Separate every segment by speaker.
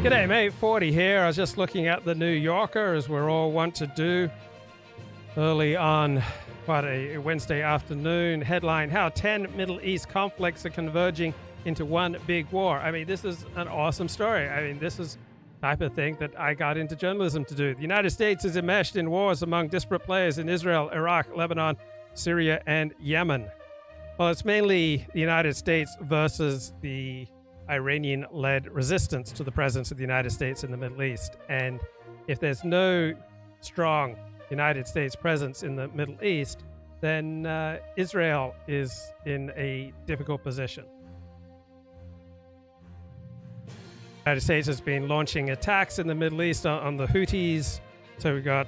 Speaker 1: G'day, mate. 40 here. I was just looking at the New Yorker, as we're all wont to do, early on a Wednesday afternoon. Headline: How 10 Middle East conflicts are converging into one big war. I mean, this is an awesome story. I mean, this is the type of thing that I got into journalism to do. The United States is enmeshed in wars among disparate players in Israel, Iraq, Lebanon, Syria, and Yemen. Well, it's mainly the United States versus the Iranian-led resistance to the presence of the United States in the Middle East. And if there's no strong United States presence in the Middle East, then Israel is in a difficult position. The United States has been launching attacks in the Middle East on the Houthis. So we've got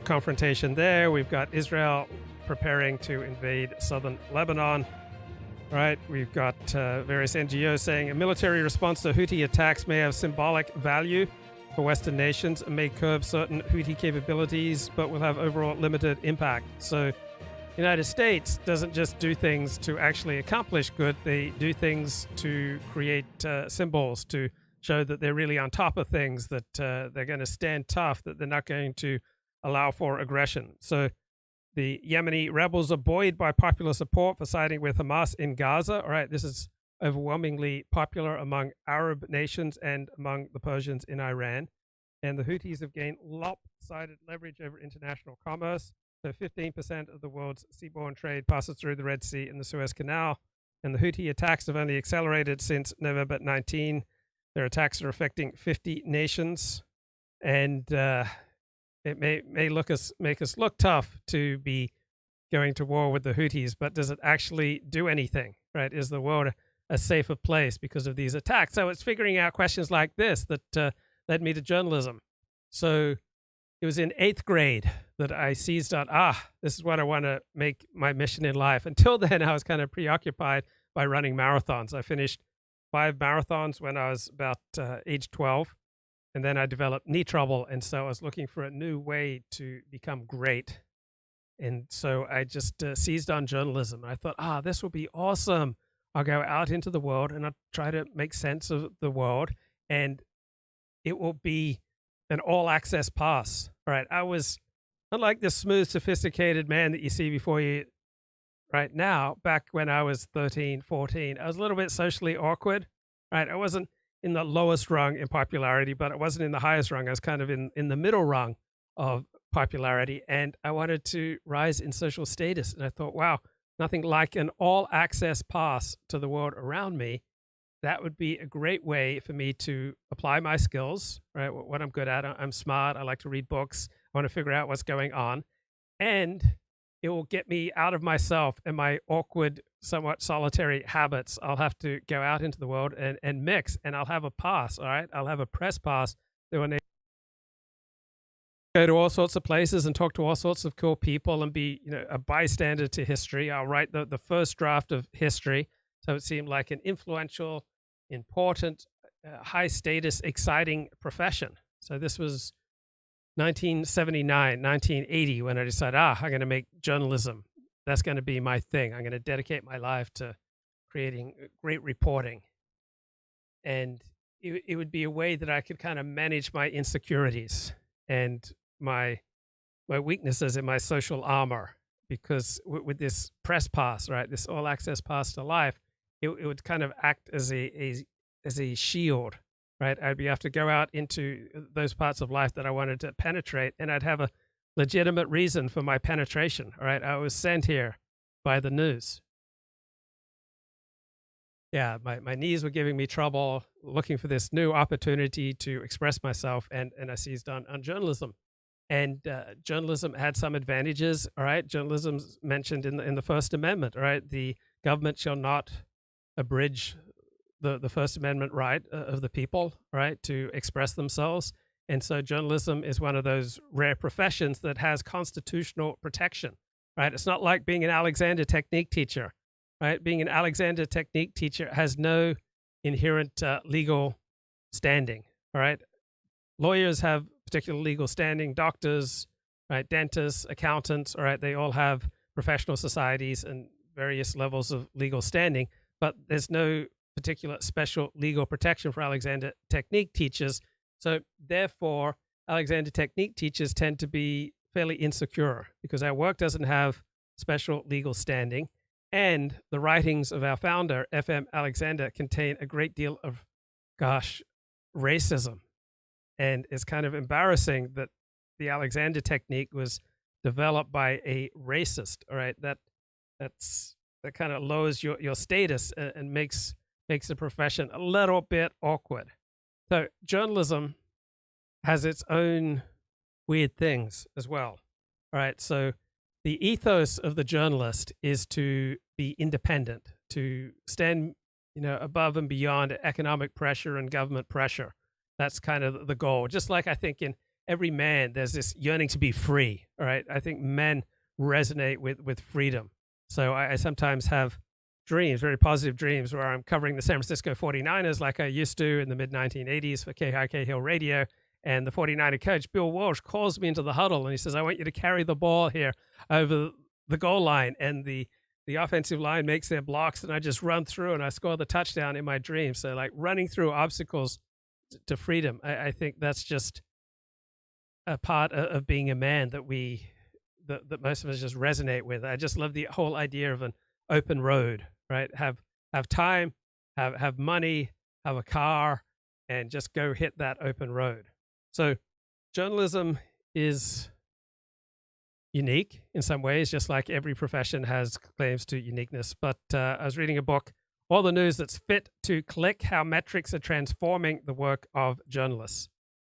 Speaker 1: confrontation there. We've got Israel preparing to invade southern Lebanon. Right, we've got various NGOs saying a military response to Houthi attacks may have symbolic value for Western nations and may curb certain Houthi capabilities, but will have overall limited impact. So the United States doesn't just do things to actually accomplish good, they do things to create symbols to show that they're really on top of things, that they're going to stand tough, that they're not going to allow for aggression. So the Yemeni rebels are buoyed by popular support for siding with Hamas in Gaza. All right, this is overwhelmingly popular among Arab nations and among the Persians in Iran. And the Houthis have gained lopsided leverage over international commerce. So 15% of the world's seaborne trade passes through the Red Sea and the Suez Canal. And the Houthi attacks have only accelerated since November 19. Their attacks are affecting 50 nations. And it may make us look tough to be going to war with the Houthis, but does it actually do anything, right? Is the world a safer place because of these attacks? So it's figuring out questions like this that led me to journalism. So it was in 8th grade that I seized on, this is what I want to make my mission in life. Until then, I was kind of preoccupied by running marathons. I finished 5 marathons when I was about age 12. And then I developed knee trouble, and so I was looking for a new way to become great. And so I just seized on journalism. I thought, this will be awesome. I'll go out into the world, and I'll try to make sense of the world, and it will be an all-access pass. All right, I was unlike the smooth, sophisticated man that you see before you right now. Back when I was 13, 14, I was a little bit socially awkward. Right, I wasn't in the lowest rung in popularity, but it wasn't in the highest rung. I was kind of in the middle rung of popularity, and I wanted to rise in social status. And I thought, wow, nothing like an all-access pass to the world around me. That would be a great way for me to apply my skills, right? What I'm good at. I'm smart. I like to read books. I want to figure out what's going on. And it will get me out of myself and my awkward, somewhat solitary habits. I'll have to go out into the world and mix, and I'll have a pass, all right? I'll have a press pass that when they go to all sorts of places and talk to all sorts of cool people and be, a bystander to history. I'll write the first draft of history, so it seemed like an influential, important, high-status, exciting profession. So this was 1979, 1980, when I decided, I'm going to make journalism. That's going to be my thing. I'm going to dedicate my life to creating great reporting. And it would be a way that I could kind of manage my insecurities and my weaknesses in my social armor. Because with this press pass, right, this all-access pass to life, it would kind of act as a shield. Right, I'd have to go out into those parts of life that I wanted to penetrate, and I'd have a legitimate reason for my penetration. All right, I was sent here by the news. Yeah, my knees were giving me trouble, looking for this new opportunity to express myself, and I seized on journalism. And journalism had some advantages. All right, journalism's mentioned in the First Amendment. All right, the government shall not abridge the First Amendment right of the people, right, to express themselves. And so journalism is one of those rare professions that has constitutional protection, right? It's not like being an Alexander Technique teacher, right? Being an Alexander Technique teacher has no inherent legal standing, all right? Lawyers have particular legal standing, doctors, right, dentists, accountants, all right, they all have professional societies and various levels of legal standing, but there's no particular special legal protection for Alexander Technique teachers. So therefore, Alexander Technique teachers tend to be fairly insecure because our work doesn't have special legal standing. And the writings of our founder, F.M. Alexander, contain a great deal of, racism. And it's kind of embarrassing that the Alexander Technique was developed by a racist. All right, that kind of lowers your status and makes the profession a little bit awkward. So journalism has its own weird things as well. All right, so the ethos of the journalist is to be independent, to stand, above and beyond economic pressure and government pressure. That's kind of the goal. Just like I think in every man, there's this yearning to be free. All right, I think men resonate with freedom. So I sometimes have dreams, very positive dreams, where I'm covering the San Francisco 49ers like I used to in the mid-1980s for Cahill Radio. And the 49er coach, Bill Walsh, calls me into the huddle and he says, I want you to carry the ball here over the goal line. And the offensive line makes their blocks and I just run through and I score the touchdown in my dream. So like running through obstacles to freedom, I think that's just a part of being a man that that most of us just resonate with. I just love the whole idea of an open road, right? Have time, have money, have a car, and just go hit that open road. So journalism is unique in some ways, just like every profession has claims to uniqueness. But I was reading a book, All the News That's Fit to Click, How Metrics Are Transforming the Work of Journalists.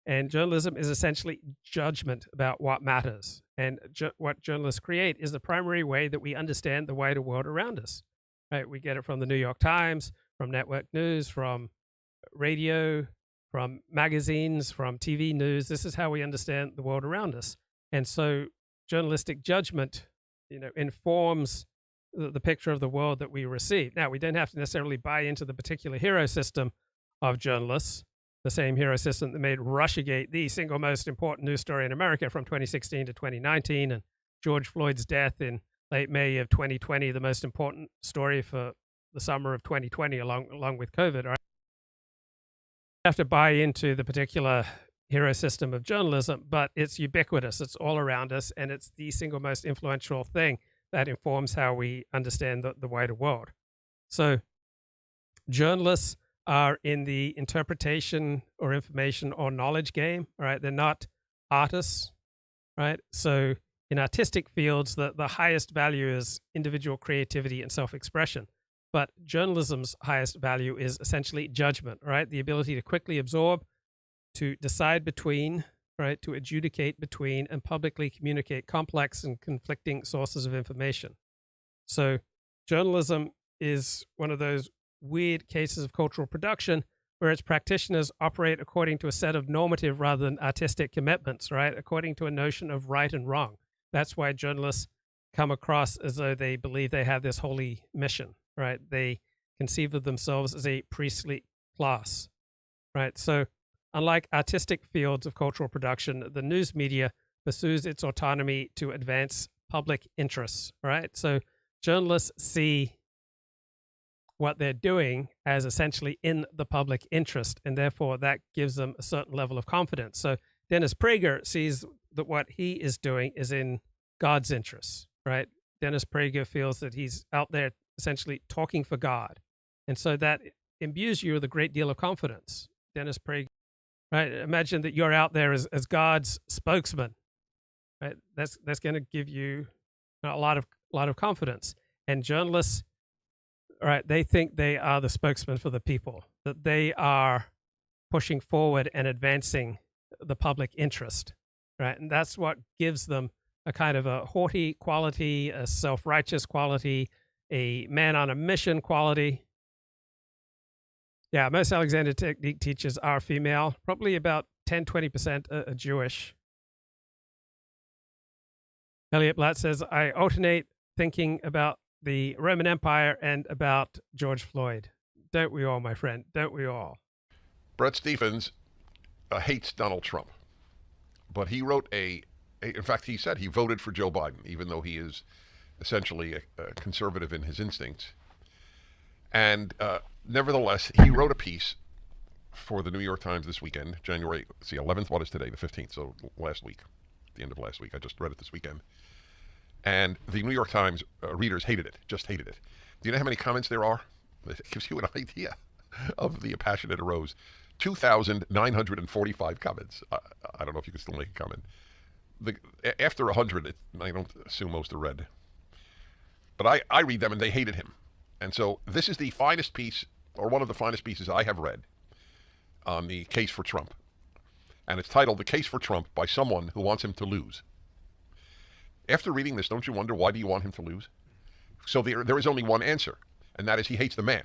Speaker 1: And journalism is essentially judgment about what matters. And what journalists create is the primary way that we understand the wider world around us. Right? We get it from the New York Times, from network news, from radio, from magazines, from TV news. This is how we understand the world around us. And so journalistic judgment, informs the picture of the world that we receive. Now, we don't have to necessarily buy into the particular hero system of journalists, the same hero system that made Russiagate the single most important news story in America from 2016 to 2019, and George Floyd's death in late May of 2020, the most important story for the summer of 2020, along with COVID. Right? Have to buy into the particular hero system of journalism, but it's ubiquitous. It's all around us, and it's the single most influential thing that informs how we understand the wider world. So journalists are in the interpretation or information or knowledge game, right? They're not artists, right? So in artistic fields, the highest value is individual creativity and self-expression. But journalism's highest value is essentially judgment, right? The ability to quickly absorb, to decide between, right? To adjudicate between and publicly communicate complex and conflicting sources of information. So journalism is one of those weird cases of cultural production where its practitioners operate according to a set of normative rather than artistic commitments, right? According to a notion of right and wrong. That's why journalists come across as though they believe they have this holy mission. Right? They conceive of themselves as a priestly class, right? So unlike artistic fields of cultural production, the news media pursues its autonomy to advance public interests, right? So journalists see what they're doing as essentially in the public interest, and therefore that gives them a certain level of confidence. So Dennis Prager sees that what he is doing is in God's interests, right? Dennis Prager feels that he's out there essentially talking for God. And so that imbues you with a great deal of confidence. Dennis Prager, right? Imagine that you're out there as God's spokesman, right? That's going to give you a lot of confidence. And journalists, right, they think they are the spokesman for the people, that they are pushing forward and advancing the public interest, right? And that's what gives them a kind of a haughty quality, a self-righteous quality, a man on a mission quality. Yeah, most Alexander Technique teachers are female, probably about 10-20% are Jewish. Elliot Blatt says, I alternate thinking about the Roman Empire and about George Floyd. Don't we all, my friend? Don't we all?
Speaker 2: Brett Stephens hates Donald Trump, but he wrote in fact, he said he voted for Joe Biden, even though he is essentially a conservative in his instincts. And nevertheless, he wrote a piece for the New York Times this weekend, January, let's see, 11th. What is today? The 15th. So last week, the end of last week. I just read it this weekend. And the New York Times readers hated it, just hated it. Do you know how many comments there are? It gives you an idea of the passion it arose. 2,945 comments. I don't know if you can still make a comment. After 100, I don't assume most are read. But I read them and they hated him. And so this is the finest piece, or one of the finest pieces I have read on the case for Trump. And it's titled The Case for Trump by Someone Who Wants Him to Lose. After reading this, don't you wonder, why do you want him to lose? So there is only one answer, and that is he hates the man.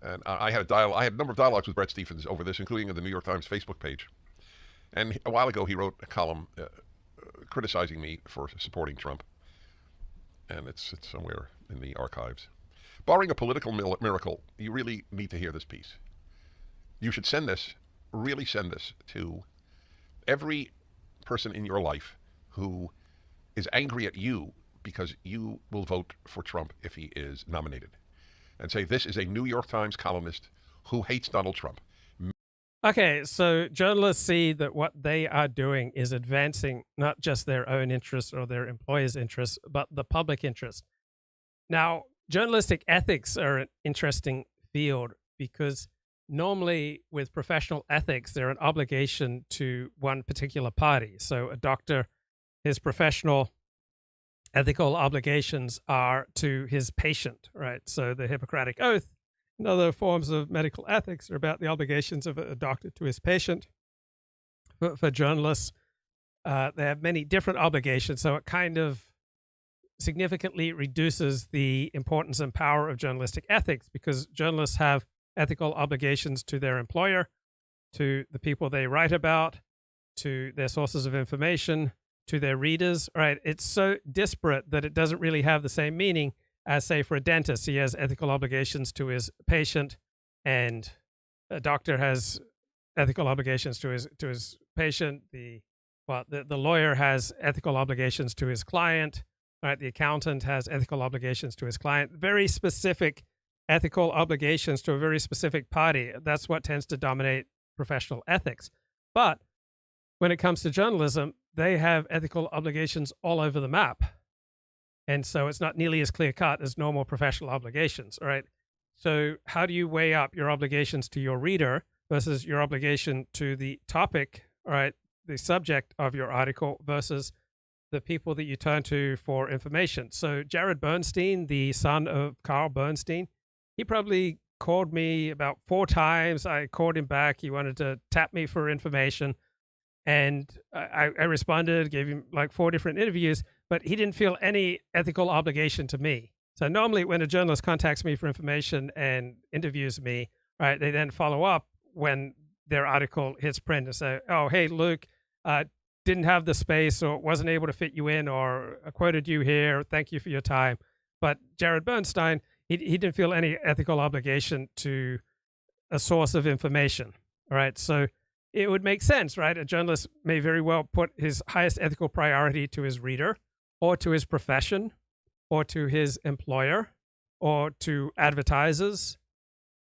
Speaker 2: And I had a number of dialogues with Bret Stephens over this, including on the New York Times Facebook page. And a while ago, he wrote a column criticizing me for supporting Trump. And it's somewhere in the archives. Barring a political miracle, you really need to hear this piece. You should really send this to every person in your life who is angry at you because you will vote for Trump if he is nominated. And say, this is a New York Times columnist who hates Donald Trump.
Speaker 1: Okay, so journalists see that what they are doing is advancing not just their own interests or their employers' interests, but the public interest. Now, journalistic ethics are an interesting field because normally with professional ethics, they're an obligation to one particular party. So a doctor, his professional ethical obligations are to his patient, right? So the Hippocratic Oath and other forms of medical ethics are about the obligations of a doctor to his patient. For journalists, they have many different obligations, so it kind of significantly reduces the importance and power of journalistic ethics because journalists have ethical obligations to their employer, to the people they write about, to their sources of information, to their readers, right? It's so disparate that it doesn't really have the same meaning as, say, for a dentist. He has ethical obligations to his patient, and a doctor has ethical obligations to his patient. The lawyer has ethical obligations to his client, right? The accountant has ethical obligations to his client. Very specific ethical obligations to a very specific party. That's what tends to dominate professional ethics. But when it comes to journalism, they have ethical obligations all over the map. And so it's not nearly as clear-cut as normal professional obligations, all right? So how do you weigh up your obligations to your reader versus your obligation to the topic, all right, the subject of your article versus the people that you turn to for information? So Jared Bernstein, the son of Carl Bernstein, he probably called me about 4 times. I called him back. He wanted to tap me for information. And I responded, gave him like 4 different interviews, but he didn't feel any ethical obligation to me. So normally when a journalist contacts me for information and interviews me, right, they then follow up when their article hits print and say, oh, hey, Luke, didn't have the space or wasn't able to fit you in, or I quoted you here. Thank you for your time. But Jared Bernstein, he didn't feel any ethical obligation to a source of information. All right. So it would make sense, right? A journalist may very well put his highest ethical priority to his reader or to his profession or to his employer or to advertisers,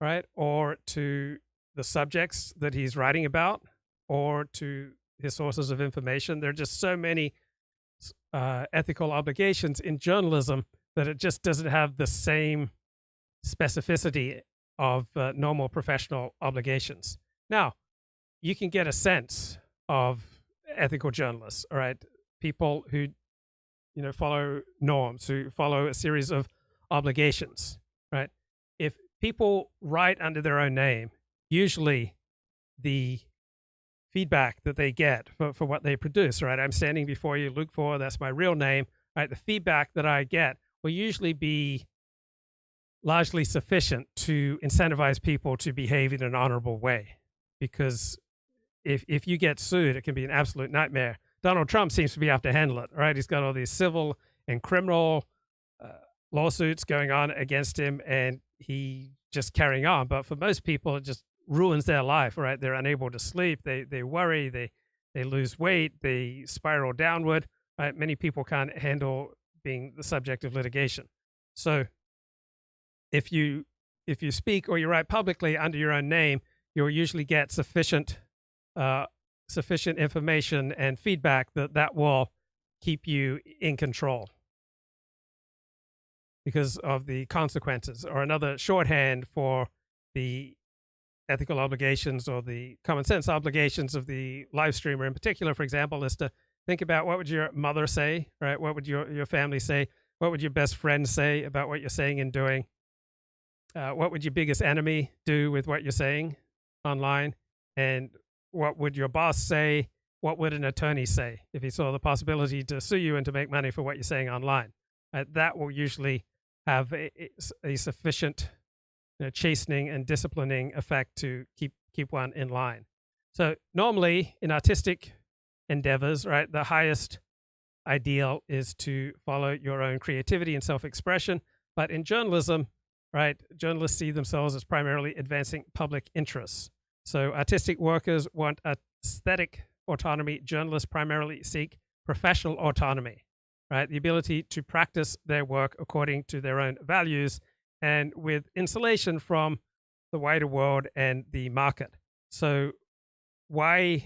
Speaker 1: right? Or to the subjects that he's writing about or to his sources of information. There are just so many ethical obligations in journalism that it just doesn't have the same specificity of normal professional obligations. Now, you can get a sense of ethical journalists, all right? People who, follow norms, who follow a series of obligations, right? If people write under their own name, usually the feedback that they get for what they produce, right? I'm standing before you, Luke Ford, that's my real name, right? The feedback that I get will usually be largely sufficient to incentivize people to behave in an honorable way. Because if you get sued, it can be an absolute nightmare. Donald Trump seems to be able to handle it, right? He's got all these civil and criminal lawsuits going on against him, and he just carrying on. But for most people, it just ruins their life, right? They're unable to sleep. They worry. They lose weight. They spiral downward, right? Many people can't handle being the subject of litigation. So if if you speak or you write publicly under your own name, you'll usually get sufficient information and feedback that will keep you in control because of the consequences. Or another shorthand for the ethical obligations or the common sense obligations of the live streamer in particular, for example, is to think about what would your mother say, right? What would your family say? What would your best friend say about what you're saying and doing? What would your biggest enemy do with what you're saying online? And what would your boss say? What would an attorney say if he saw the possibility to sue you and to make money for what you're saying online? That will usually have a sufficient chastening and disciplining effect to keep one in line. So normally in artistic endeavors, right, the highest ideal is to follow your own creativity and self-expression. But in journalism, right, journalists see themselves as primarily advancing public interests. So artistic workers want aesthetic autonomy. Journalists primarily seek professional autonomy, right? The ability to practice their work according to their own values and with insulation from the wider world and the market. So why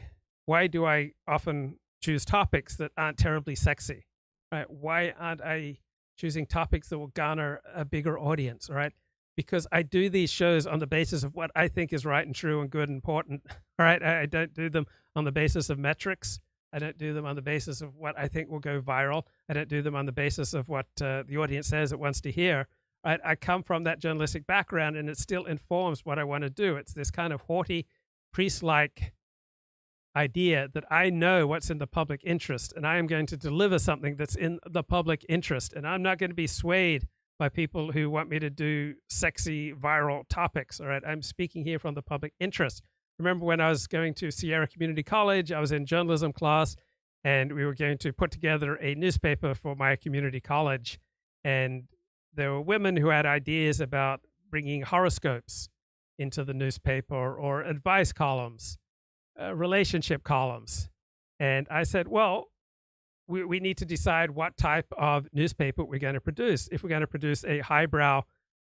Speaker 1: do I often choose topics that aren't terribly sexy, right? Why aren't I choosing topics that will garner a bigger audience, right? Because I do these shows on the basis of what I think is right and true and good and important, right? I don't do them on the basis of metrics. I don't do them on the basis of what I think will go viral. I don't do them on the basis of what the audience says it wants to hear, right? I come from that journalistic background and it still informs what I want to do. It's this kind of haughty, priest-like idea that I know what's in the public interest and I am going to deliver something that's in the public interest. And I'm not going to be swayed by people who want me to do sexy viral topics. All right. I'm speaking here from the public interest. Remember when I was going to Sierra Community College, I was in journalism class and we were going to put together a newspaper for my community college. And there were women who had ideas about bringing horoscopes into the newspaper or advice columns, relationship columns. And I said, well, we need to decide what type of newspaper we're going to produce. If we're going to produce a highbrow,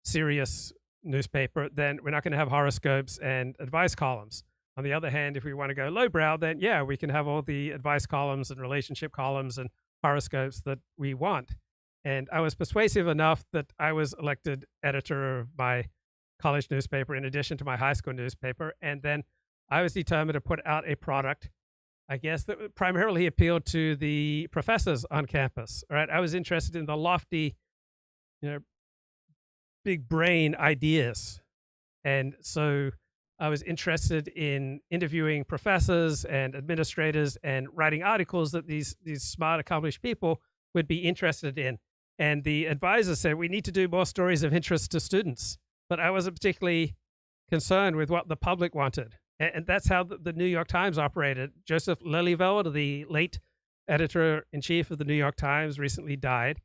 Speaker 1: serious newspaper, then we're not going to have horoscopes and advice columns. On the other hand, if we want to go lowbrow, then yeah, we can have all the advice columns and relationship columns and horoscopes that we want. And I was persuasive enough that I was elected editor of my college newspaper in addition to my high school newspaper. And then I was determined to put out a product, I guess, that primarily appealed to the professors on campus. Right? I was interested in the lofty, big brain ideas. And so I was interested in interviewing professors and administrators and writing articles that these smart, accomplished people would be interested in. And the advisor said, we need to do more stories of interest to students. But I wasn't particularly concerned with what the public wanted. And that's how the New York Times operated. Joseph Lelyveld, the late editor-in-chief of the New York Times, recently died.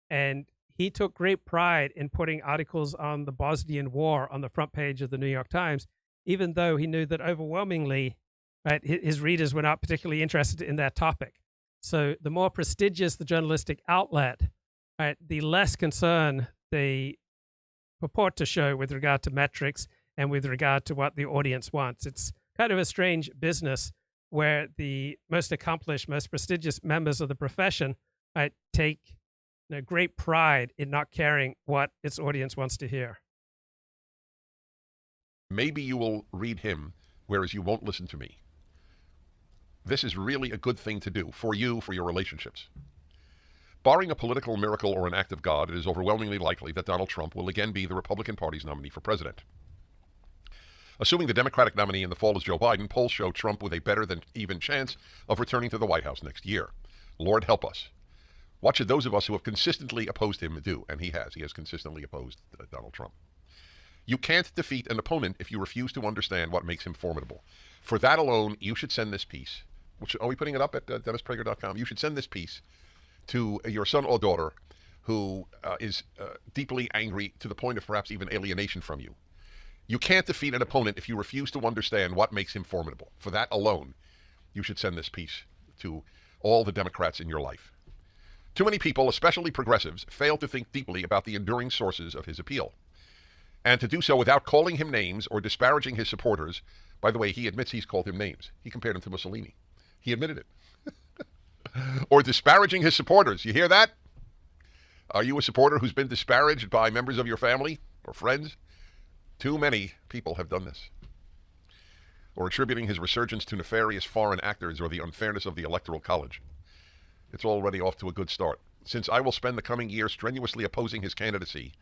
Speaker 1: And he took great pride in putting articles on the Bosnian War on the front page of the New York Times, even though he knew that overwhelmingly, right, his readers were not particularly interested in that topic. So the more prestigious the journalistic outlet, right, the less concern they purport to show with regard to metrics and with regard to what the audience wants. It's kind of a strange business where the most accomplished, most prestigious members of the profession, right, take great pride in not caring what its audience wants to hear.
Speaker 2: Maybe you will read him, whereas you won't listen to me. This is really a good thing to do for you, for your relationships. Barring a political miracle or an act of God, it is overwhelmingly likely that Donald Trump will again be the Republican Party's nominee for president. Assuming the Democratic nominee in the fall is Joe Biden, polls show Trump with a better than even chance of returning to the White House next year. Lord help us. What should those of us who have consistently opposed him do? And he has. He has consistently opposed Donald Trump. You can't defeat an opponent if you refuse to understand what makes him formidable. For that alone, you should send this piece. Are we putting it up at DennisPrager.com? You should send this piece to your son or daughter who is deeply angry to the point of perhaps even alienation from you. You can't defeat an opponent if you refuse to understand what makes him formidable. For that alone, you should send this piece to all the Democrats in your life. Too many people, especially progressives, fail to think deeply about the enduring sources of his appeal. and to do so without calling him names or disparaging his supporters. By the way, he admits he's called him names. He compared him to Mussolini. He admitted it. Or disparaging his supporters. You hear that? Are you a supporter who's been disparaged by members of your family or friends? Too many people have done this. Or attributing his resurgence to nefarious foreign actors or the unfairness of the Electoral College. It's already off to a good start. Since I will spend the coming year strenuously opposing his candidacy,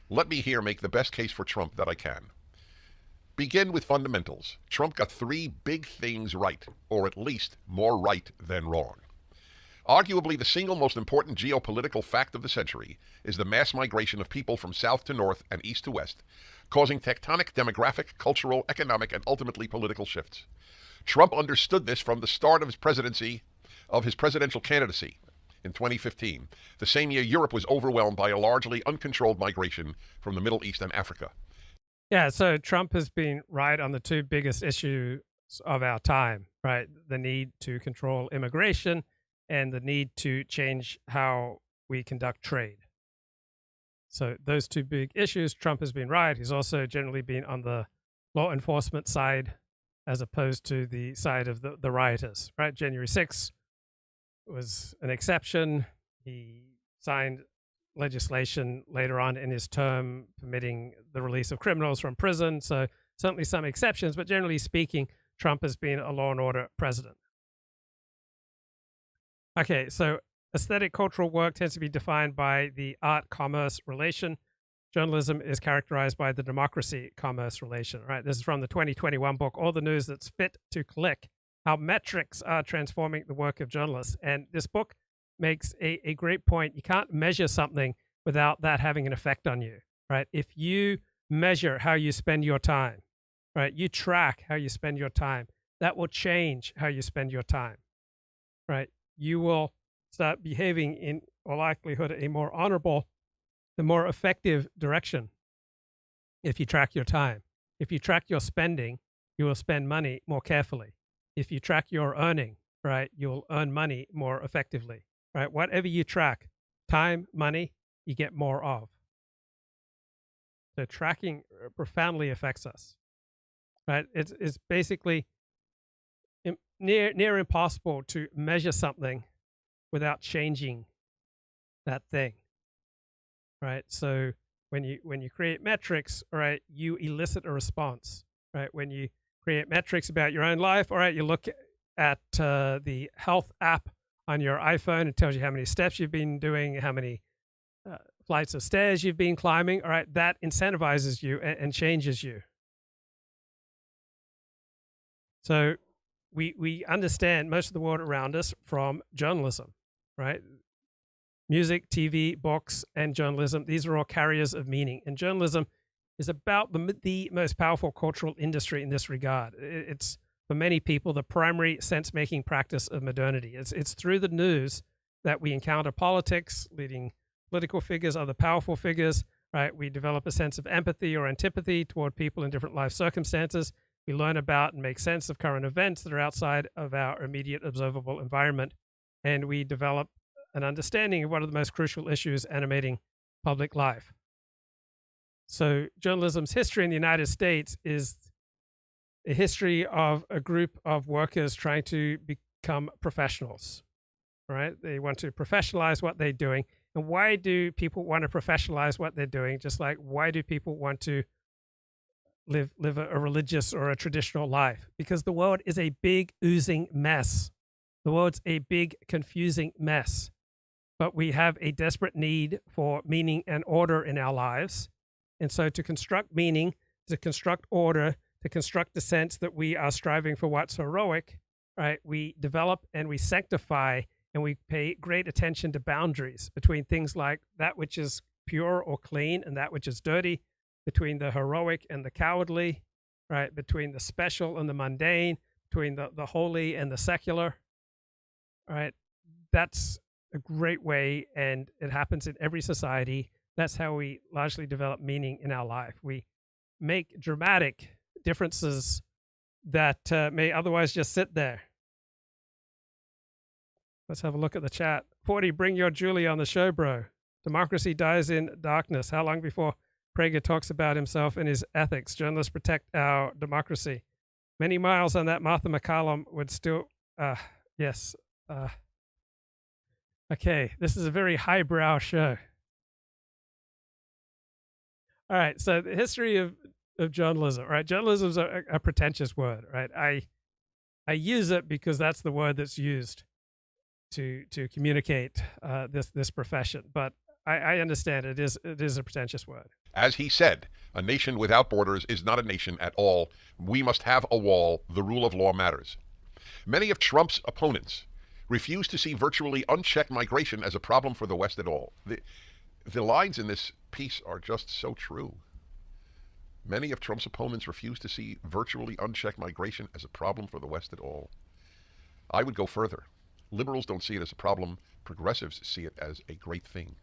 Speaker 2: let me here make the best case for Trump that I can. Begin with fundamentals. Trump got 3 big things right, or at least more right than wrong. Arguably, the single most important geopolitical fact of the century is the mass migration of people from south to north and east to west, causing tectonic demographic, cultural, economic, and ultimately political shifts. Trump understood this from the start of his presidential candidacy in 2015, the same year Europe was overwhelmed by a largely uncontrolled migration from the Middle East and Africa.
Speaker 1: Yeah, so Trump has been right on the 2 biggest issues of our time, right? The need to control immigration and the need to change how we conduct trade. So those 2 big issues, Trump has been right. He's also generally been on the law enforcement side as opposed to the side of the rioters, right? January 6th was an exception. He signed legislation later on in his term permitting the release of criminals from prison. So certainly some exceptions, but generally speaking, Trump has been a law and order president. Okay, so aesthetic cultural work tends to be defined by the art-commerce relation. Journalism is characterized by the democracy-commerce relation. Right? This is from the 2021 book, All the News That's Fit to Click, How Metrics Are Transforming the Work of Journalists. And this book makes a great point. You can't measure something without that having an effect on you, right? If you measure how you spend your time, right? You track how you spend your time. That will change how you spend your time, right? You will start behaving in all likelihood a more honorable, the more effective direction if you track your time. If you track your spending, you will spend money more carefully. If you track your earning, right, you'll earn money more effectively, right? Whatever you track, time, money, you get more of. So tracking profoundly affects us, right? It's basically near impossible to measure something without changing that thing, right? So when you create metrics, all right, you elicit a response, right? When you create metrics about your own life, all right, you look at the health app on your iPhone. It tells you how many steps you've been doing, how many flights of stairs you've been climbing. All right, that incentivizes you and changes you. So we understand most of the world around us from journalism, right? Music, TV, books, and journalism, these are all carriers of meaning. And journalism is about the most powerful cultural industry in this regard. It's, for many people, the primary sense-making practice of modernity. It's through the news that we encounter politics, leading political figures, other powerful figures, right? We develop a sense of empathy or antipathy toward people in different life circumstances. We learn about and make sense of current events that are outside of our immediate observable environment. And we develop an understanding of what are the most crucial issues animating public life. So journalism's history in the United States is a history of a group of workers trying to become professionals, right? They want to professionalize what they're doing. And why do people want to professionalize what they're doing? Just like why do people want to live a religious or a traditional life? Because the world is a big oozing mess. The world's a big confusing mess. But we have a desperate need for meaning and order in our lives. And so to construct meaning, to construct order, to construct the sense that we are striving for what's heroic, right? We develop and we sanctify and we pay great attention to boundaries between things like that which is pure or clean and that which is dirty, between the heroic and the cowardly, right? Between the special and the mundane, between the holy and the secular, right? That's a great way, and it happens in every society. That's how we largely develop meaning in our life. We make dramatic differences that may otherwise just sit there. Let's have a look at the chat. 40, bring your Julie on the show, bro. Democracy dies in darkness. How long before Prager talks about himself in his ethics. Journalists protect our democracy. Many miles on that Martha McCallum would still, yes. Okay, this is a very highbrow show. All right, so the history of journalism, right? Journalism is a pretentious word, right? I use it because that's the word that's used to communicate this profession. But I understand it is a pretentious word.
Speaker 2: As he said, a nation without borders is not a nation at all. We must have a wall. The rule of law matters. Many of Trump's opponents refuse to see virtually unchecked migration as a problem for the West at all. The lines in this piece are just so true. Many of Trump's opponents refuse to see virtually unchecked migration as a problem for the West at all. I would go further. Liberals don't see it as a problem. Progressives see it as a great thing.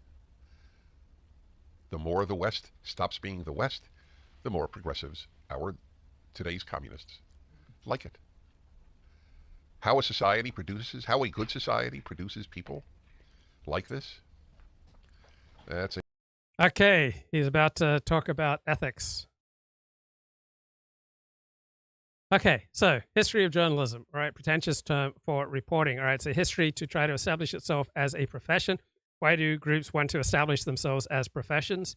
Speaker 2: The more the West stops being the West, the more progressives, today's communists, like it. How a good society produces people like this, that's it.
Speaker 1: Okay, he's about to talk about ethics. Okay, so history of journalism, all right, pretentious term for reporting. All right, it's a history to try to establish itself as a profession. Why do groups want to establish themselves as professions?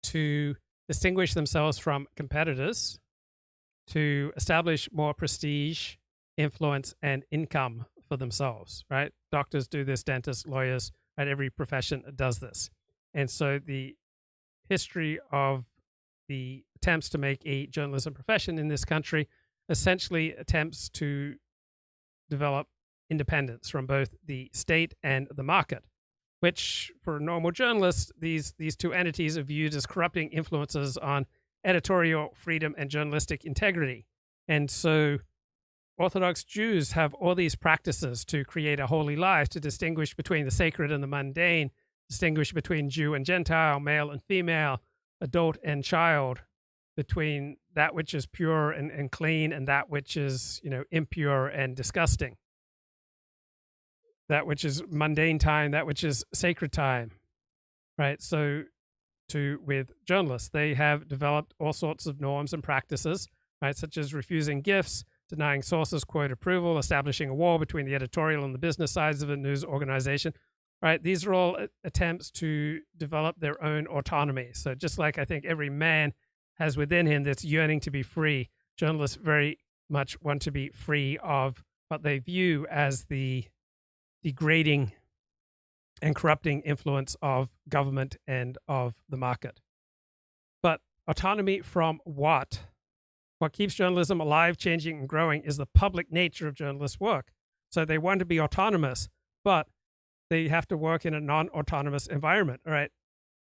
Speaker 1: To distinguish themselves from competitors, to establish more prestige, influence, and income for themselves, right? Doctors do this, dentists, lawyers, right? Every profession does this. And so the history of the attempts to make a journalism profession in this country essentially attempts to develop independence from both the state and the market, which for normal journalists, these two entities are viewed as corrupting influences on editorial freedom and journalistic integrity. And so Orthodox Jews have all these practices to create a holy life, to distinguish between the sacred and the mundane, distinguish between Jew and Gentile, male and female, adult and child, between that which is pure and clean and that which is, impure and disgusting. That which is mundane time, that which is sacred time, right? So with journalists, they have developed all sorts of norms and practices, right? Such as refusing gifts, denying sources quote approval, establishing a wall between the editorial and the business sides of a news organization, right? These are all attempts to develop their own autonomy. So just like I think every man has within him that's yearning to be free, journalists very much want to be free of what they view as the degrading and corrupting influence of government and of the market. But autonomy from what? What keeps journalism alive, changing, and growing is the public nature of journalists' work. So they want to be autonomous, but they have to work in a non-autonomous environment, all right?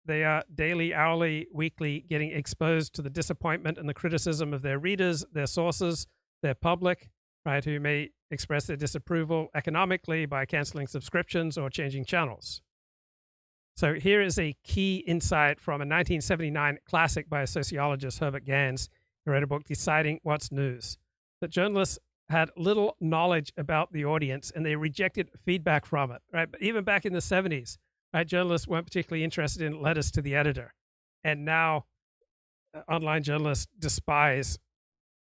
Speaker 1: They are daily, hourly, weekly getting exposed to the disappointment and the criticism of their readers, their sources, their public, right, who may express their disapproval economically by canceling subscriptions or changing channels. So here is a key insight from a 1979 classic by sociologist Herbert Gans, who wrote a book, Deciding What's News, that journalists had little knowledge about the audience and they rejected feedback from it, right? But even back in the 70s, right, journalists weren't particularly interested in letters to the editor. And now online journalists despise,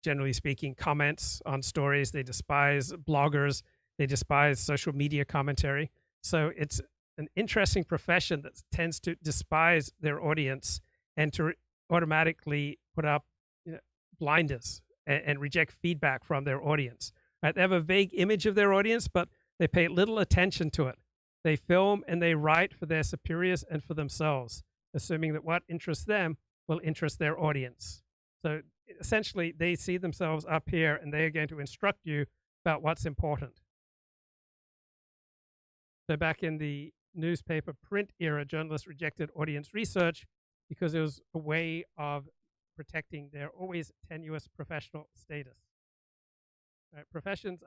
Speaker 1: generally speaking, comments on stories. They despise bloggers. They despise social media commentary. So it's an interesting profession that tends to despise their audience and to automatically put up blinders and reject feedback from their audience. Right? They have a vague image of their audience, but they pay little attention to it. They film and they write for their superiors and for themselves, assuming that what interests them will interest their audience. So essentially, they see themselves up here and they are going to instruct you about what's important. So back in the newspaper print era, journalists rejected audience research because it was a way of protecting their always tenuous professional status. Right? Professions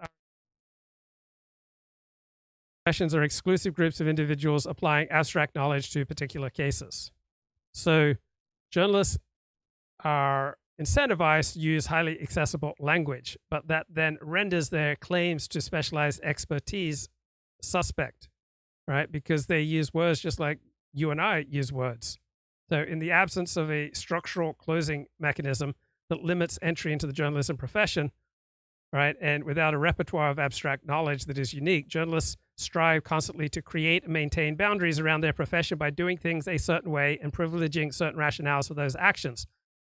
Speaker 1: are exclusive groups of individuals applying abstract knowledge to particular cases. So journalists are incentivized to use highly accessible language, but that then renders their claims to specialized expertise suspect, right? Because they use words just like you and I use words. So in the absence of a structural closing mechanism that limits entry into the journalism profession, right, and without a repertoire of abstract knowledge that is unique, journalists strive constantly to create and maintain boundaries around their profession by doing things a certain way and privileging certain rationales for those actions.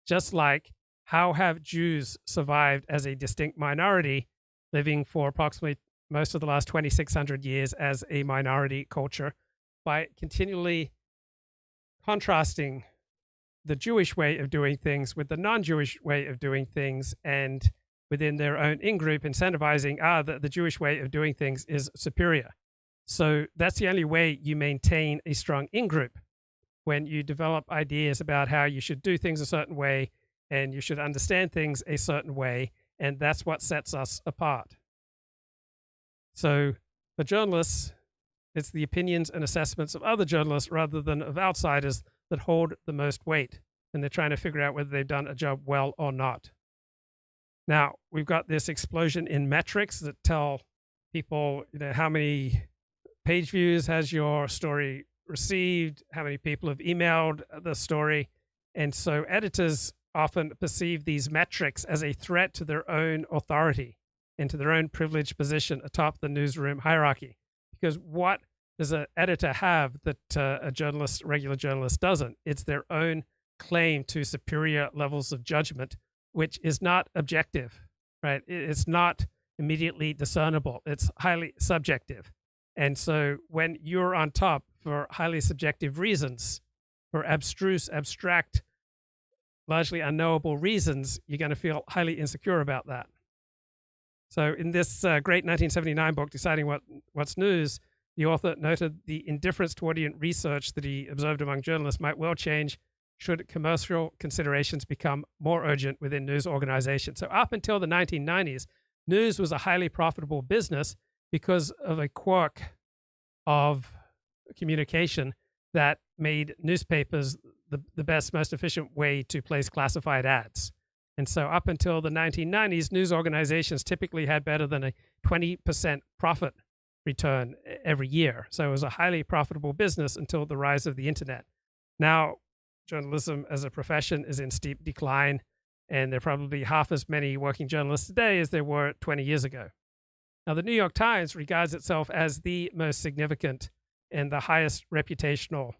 Speaker 1: Just like, how have Jews survived as a distinct minority, living for approximately most of the last 2,600 years as a minority culture? By continually contrasting the Jewish way of doing things with the non-Jewish way of doing things, and within their own in-group incentivizing, the Jewish way of doing things is superior. So that's the only way you maintain a strong in-group, when you develop ideas about how you should do things a certain way and you should understand things a certain way, and that's what sets us apart. So for journalists, it's the opinions and assessments of other journalists rather than of outsiders that hold the most weight, and they're trying to figure out whether they've done a job well or not. Now, we've got this explosion in metrics that tell people, how many page views has your story received, how many people have emailed the story. And so editors often perceive these metrics as a threat to their own authority and to their own privileged position atop the newsroom hierarchy. Because what does an editor have that a regular journalist doesn't? It's their own claim to superior levels of judgment, which is not objective, right? It's not immediately discernible. It's highly subjective. And so when you're on top for highly subjective reasons, for abstruse, abstract, largely unknowable reasons, you're going to feel highly insecure about that. So in this great 1979 book, Deciding What's News, the author noted the indifference to audience research that he observed among journalists might well change should commercial considerations become more urgent within news organizations. So up until the 1990s, news was a highly profitable business because of a quirk of communication that made newspapers the best, most efficient way to place classified ads. And so up until the 1990s, news organizations typically had better than a 20% profit return every year. So it was a highly profitable business until the rise of the internet. Now, journalism as a profession is in steep decline, and there are probably half as many working journalists today as there were 20 years ago. Now, the New York Times regards itself as the most significant and the highest reputational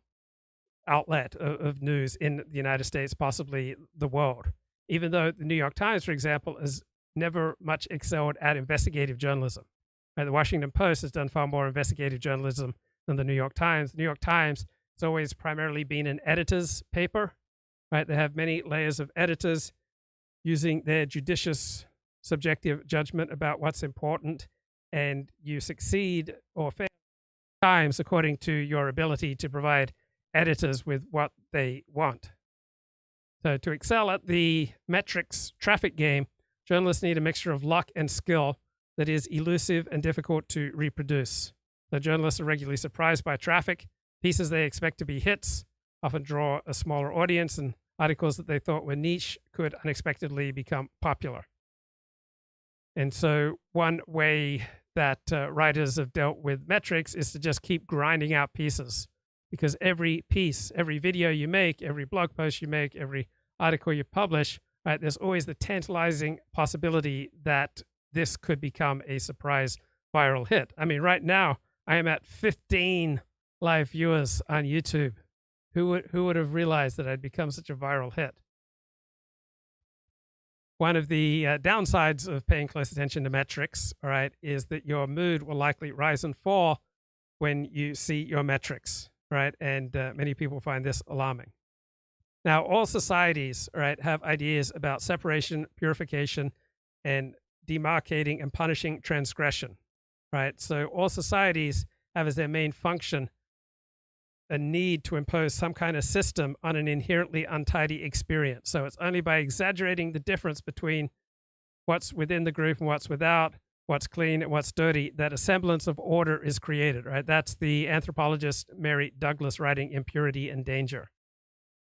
Speaker 1: outlet of news in the United States, possibly the world, even though the New York Times, for example, has never much excelled at investigative journalism. Right? The Washington Post has done far more investigative journalism than the New York Times. The New York Times has always primarily been an editor's paper. Right? They have many layers of editors using their judicious, subjective judgment about what's important, and you succeed or fail times according to your ability to provide editors with what they want. So to excel at the metrics traffic game, journalists need a mixture of luck and skill that is elusive and difficult to reproduce. So journalists are regularly surprised by traffic. Pieces they expect to be hits often draw a smaller audience, and articles that they thought were niche could unexpectedly become popular. And so one way that writers have dealt with metrics is to just keep grinding out pieces, because every piece, every video you make, every blog post you make, every article you publish, right, there's always the tantalizing possibility that this could become a surprise viral hit. I mean, right now, I am at 15 live viewers on YouTube. Who would have realized that I'd become such a viral hit? One of the downsides of paying close attention to metrics, all right, is that your mood will likely rise and fall when you see your metrics, right? And many people find this alarming. Now, all societies, all right, have ideas about separation, purification, and demarcating and punishing transgression, right? So all societies have as their main function a need to impose some kind of system on an inherently untidy experience. So it's only by exaggerating the difference between what's within the group and what's without, what's clean and what's dirty, that a semblance of order is created, right? That's the anthropologist Mary Douglas writing Impurity and Danger,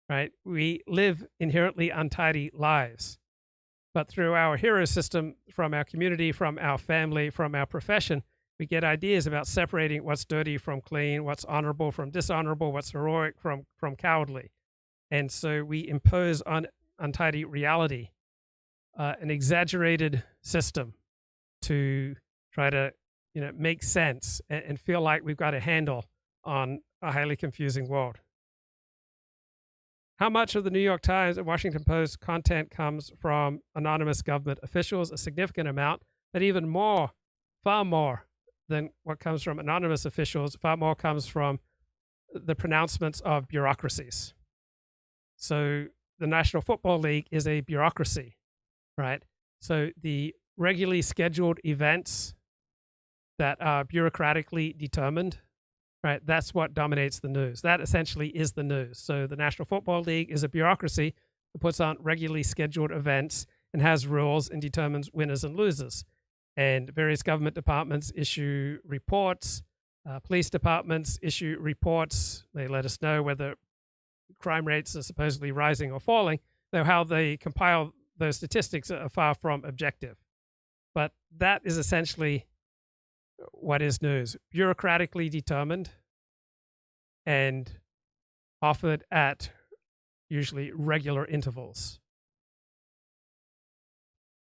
Speaker 1: right? We live inherently untidy lives, but through our hero system, from our community, from our family, from our profession, we get ideas about separating what's dirty from clean, what's honorable from dishonorable, what's heroic from cowardly. And so we impose on untidy reality an exaggerated system to try to make sense and feel like we've got a handle on a highly confusing world. How much of the New York Times and Washington Post content comes from anonymous government officials? A significant amount, but even more, far more than what comes from anonymous officials, far more comes from the pronouncements of bureaucracies. So the National Football League is a bureaucracy, right? So the regularly scheduled events that are bureaucratically determined, right? That's what dominates the news. That essentially is the news. So the National Football League is a bureaucracy that puts on regularly scheduled events and has rules and determines winners and losers. And various government departments issue reports. Police departments issue reports. They let us know whether crime rates are supposedly rising or falling, though how they compile those statistics are far from objective. But that is essentially what is news. Bureaucratically determined and offered at usually regular intervals.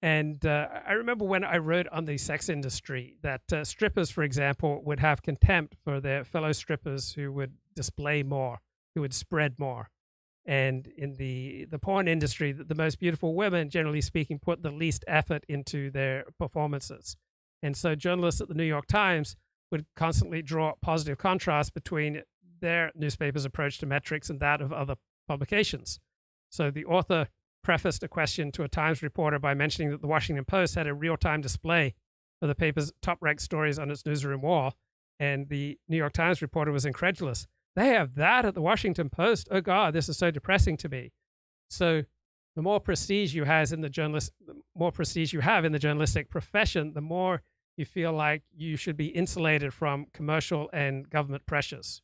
Speaker 1: And I remember when I wrote on the sex industry that strippers, for example, would have contempt for their fellow strippers who would display more, who would spread more. And in the porn industry, the most beautiful women, generally speaking, put the least effort into their performances. And so journalists at the New York Times would constantly draw positive contrast between their newspaper's approach to metrics and that of other publications. So the author prefaced a question to a Times reporter by mentioning that the Washington Post had a real-time display of the paper's top-ranked stories on its newsroom wall, and the New York Times reporter was incredulous. They have that at the Washington Post? Oh God, this is so depressing to me. So the more prestige you have in the journalistic profession, the more you feel like you should be insulated from commercial and government pressures.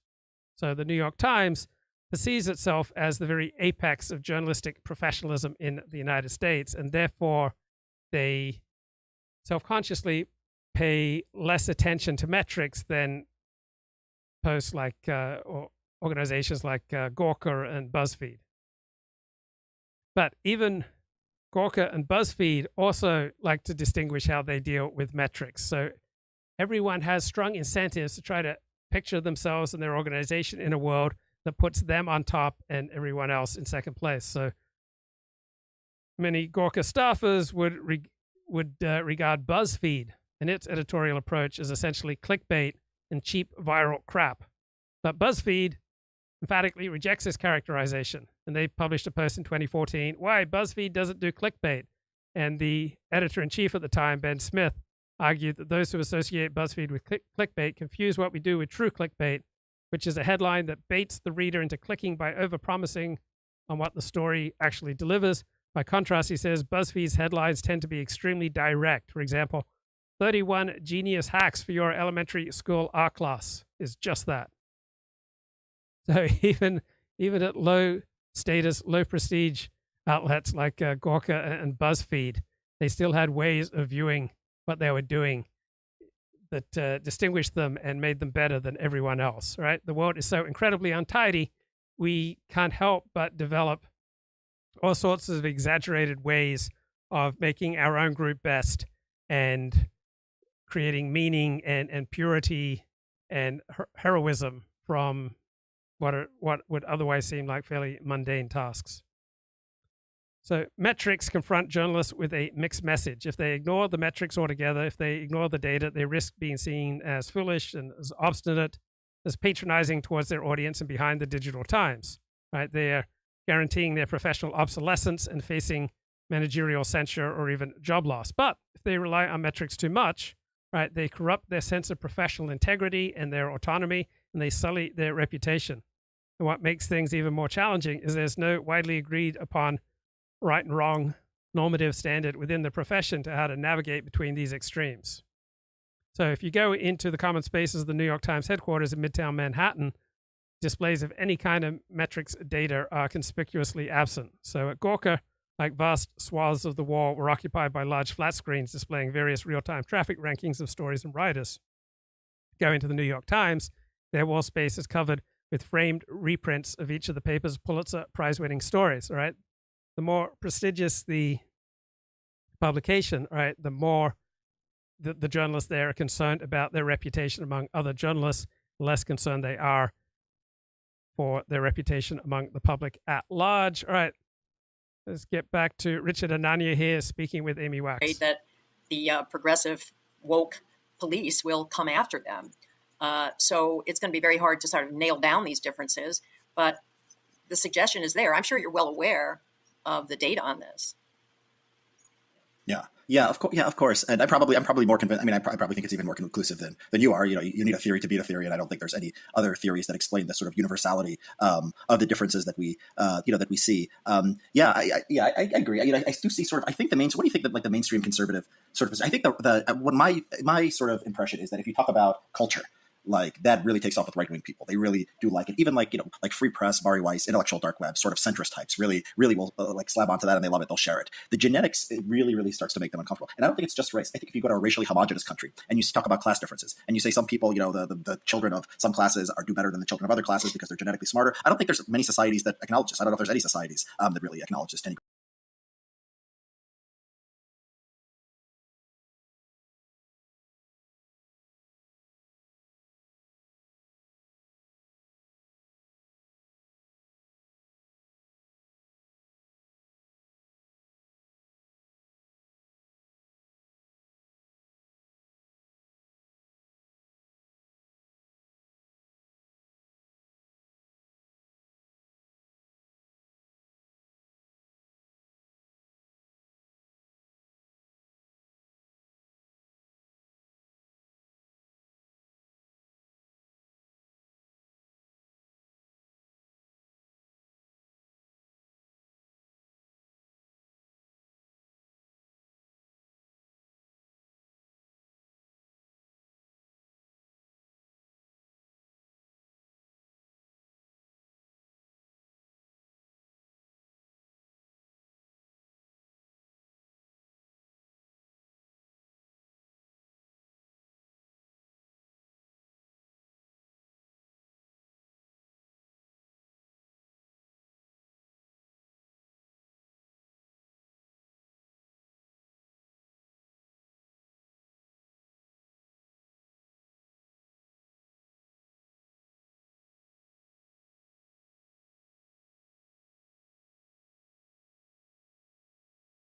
Speaker 1: So the New York Times perceives itself as the very apex of journalistic professionalism in the United States, and therefore they self-consciously pay less attention to metrics than posts like or organizations like Gawker and BuzzFeed. But even Gawker and BuzzFeed also like to distinguish how they deal with metrics. So everyone has strong incentives to try to picture themselves and their organization in a world that puts them on top and everyone else in second place. So many Gawker staffers would regard BuzzFeed and its editorial approach as essentially clickbait and cheap viral crap. But BuzzFeed emphatically rejects this characterization, and they published a post in 2014, why BuzzFeed doesn't do clickbait. And the editor-in-chief at the time, Ben Smith, argued that those who associate BuzzFeed with clickbait confuse what we do with true clickbait, which is a headline that baits the reader into clicking by overpromising on what the story actually delivers. By contrast, he says, BuzzFeed's headlines tend to be extremely direct. For example, 31 genius hacks for your elementary school art class is just that. So even at low status, low prestige outlets like Gawker and BuzzFeed, they still had ways of viewing what they were doing that distinguished them and made them better than everyone else, right? The world is so incredibly untidy, we can't help but develop all sorts of exaggerated ways of making our own group best and creating meaning and purity and heroism from what would otherwise seem like fairly mundane tasks. So metrics confront journalists with a mixed message. If they ignore the metrics altogether, if they ignore the data, they risk being seen as foolish and as obstinate, as patronizing towards their audience and behind the digital times, right? They're guaranteeing their professional obsolescence and facing managerial censure or even job loss. But if they rely on metrics too much, right, they corrupt their sense of professional integrity and their autonomy, and they sully their reputation. And what makes things even more challenging is there's no widely agreed upon right and wrong normative standard within the profession to how to navigate between these extremes. So if you go into the common spaces of the New York Times headquarters in Midtown Manhattan, displays of any kind of metrics data are conspicuously absent. So at Gawker, like vast swaths of the wall were occupied by large flat screens displaying various real-time traffic rankings of stories and writers. Going to the New York Times, their wall space is covered with framed reprints of each of the paper's Pulitzer Prize-winning stories, all right? The more prestigious the publication, right, the more the journalists there are concerned about their reputation among other journalists, the less concerned they are for their reputation among the public at large. All right, let's get back to Richard Hanania here speaking with Amy Wax.
Speaker 3: That the progressive woke police will come after them. So it's going to be very hard to sort of nail down these differences, but the suggestion is there. I'm sure you're well aware of the data on this.
Speaker 4: Yeah, of course. And I'm probably more convinced. I mean, I probably think it's even more conclusive than you are. You know, you need a theory to beat a theory, and I don't think there's any other theories that explain the sort of universality of the differences that we that we see. I agree. I do see sort of. I think the main. So what do you think that like the mainstream conservative sort of? I think what my sort of impression is that if you talk about culture, like that really takes off with right-wing people. They really do like it. Even like, like free press, Bari Weiss, intellectual dark web, sort of centrist types really will like slap onto that and they love it. They'll share it. The genetics, it really starts to make them uncomfortable. And I don't think it's just race. I think if you go to a racially homogenous country and you talk about class differences and you say some people, the children of some classes do better than the children of other classes because they're genetically smarter. I don't think there's many societies that acknowledge this. I don't know if there's any societies that really acknowledge this to any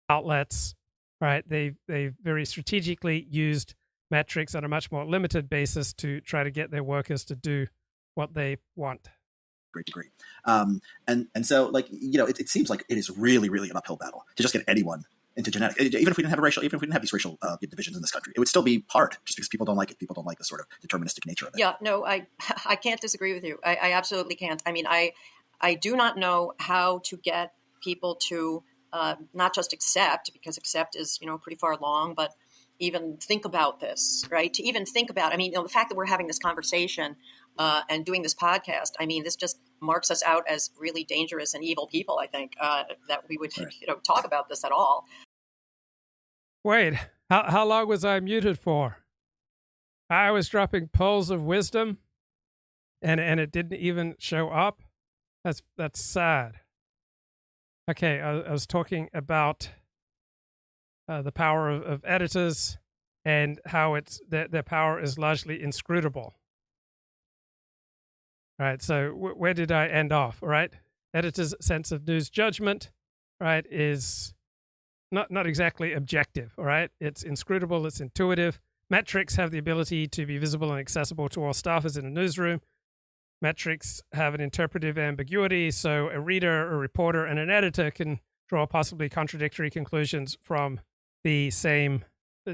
Speaker 1: outlets, right? They've very strategically used metrics on a much more limited basis to try to get their workers to do what they want.
Speaker 4: great degree. And so like, it seems like it is really an uphill battle to just get anyone into genetics. Even if we didn't have these racial divisions in this country, it would still be hard just because people don't like it. People don't like the sort of deterministic nature of it.
Speaker 3: Yeah, no, I can't disagree with you. I absolutely can't. I mean, I do not know how to get people to not just accept, because accept is, pretty far along, but even think about this, right? To even think about, I mean, the fact that we're having this conversation and doing this podcast, I mean, this just marks us out as really dangerous and evil people, I think, that we would, talk about this at all.
Speaker 1: Wait, how long was I muted for? I was dropping pearls of wisdom and it didn't even show up? That's sad. Okay, I was talking about the power of editors and how their power is largely inscrutable. All right, so where did I end off? All right, editors' sense of news judgment, right, is not exactly objective. All right, it's inscrutable, it's intuitive. Metrics have the ability to be visible and accessible to all staffers in a newsroom. Metrics have an interpretive ambiguity, so a reader, a reporter, and an editor can draw possibly contradictory conclusions from the same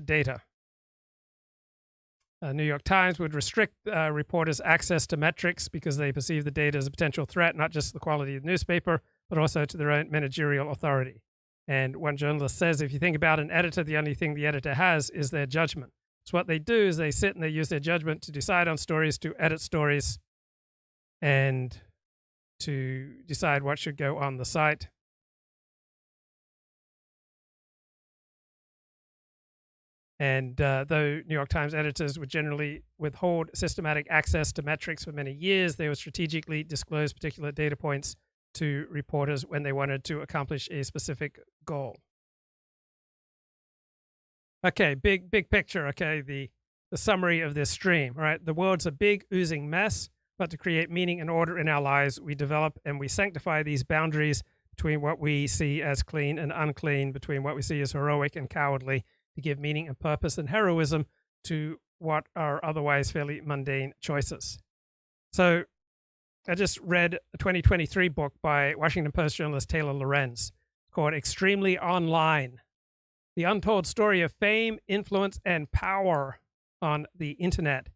Speaker 1: data. New York Times would restrict reporters' access to metrics because they perceive the data as a potential threat, not just to the quality of the newspaper, but also to their own managerial authority. And one journalist says, if you think about an editor, the only thing the editor has is their judgment. So what they do is they sit and they use their judgment to decide on stories, to edit stories, and to decide what should go on the site. And though New York Times editors would generally withhold systematic access to metrics for many years, they would strategically disclose particular data points to reporters when they wanted to accomplish a specific goal. Okay, big picture. Okay, the summary of this stream. All right, the world's a big oozing mess, but to create meaning and order in our lives, we develop and we sanctify these boundaries between what we see as clean and unclean, between what we see as heroic and cowardly, to give meaning and purpose and heroism to what are otherwise fairly mundane choices. So I just read a 2023 book by Washington Post journalist Taylor Lorenz called Extremely Online: The Untold Story of Fame, Influence, and Power on the Internet.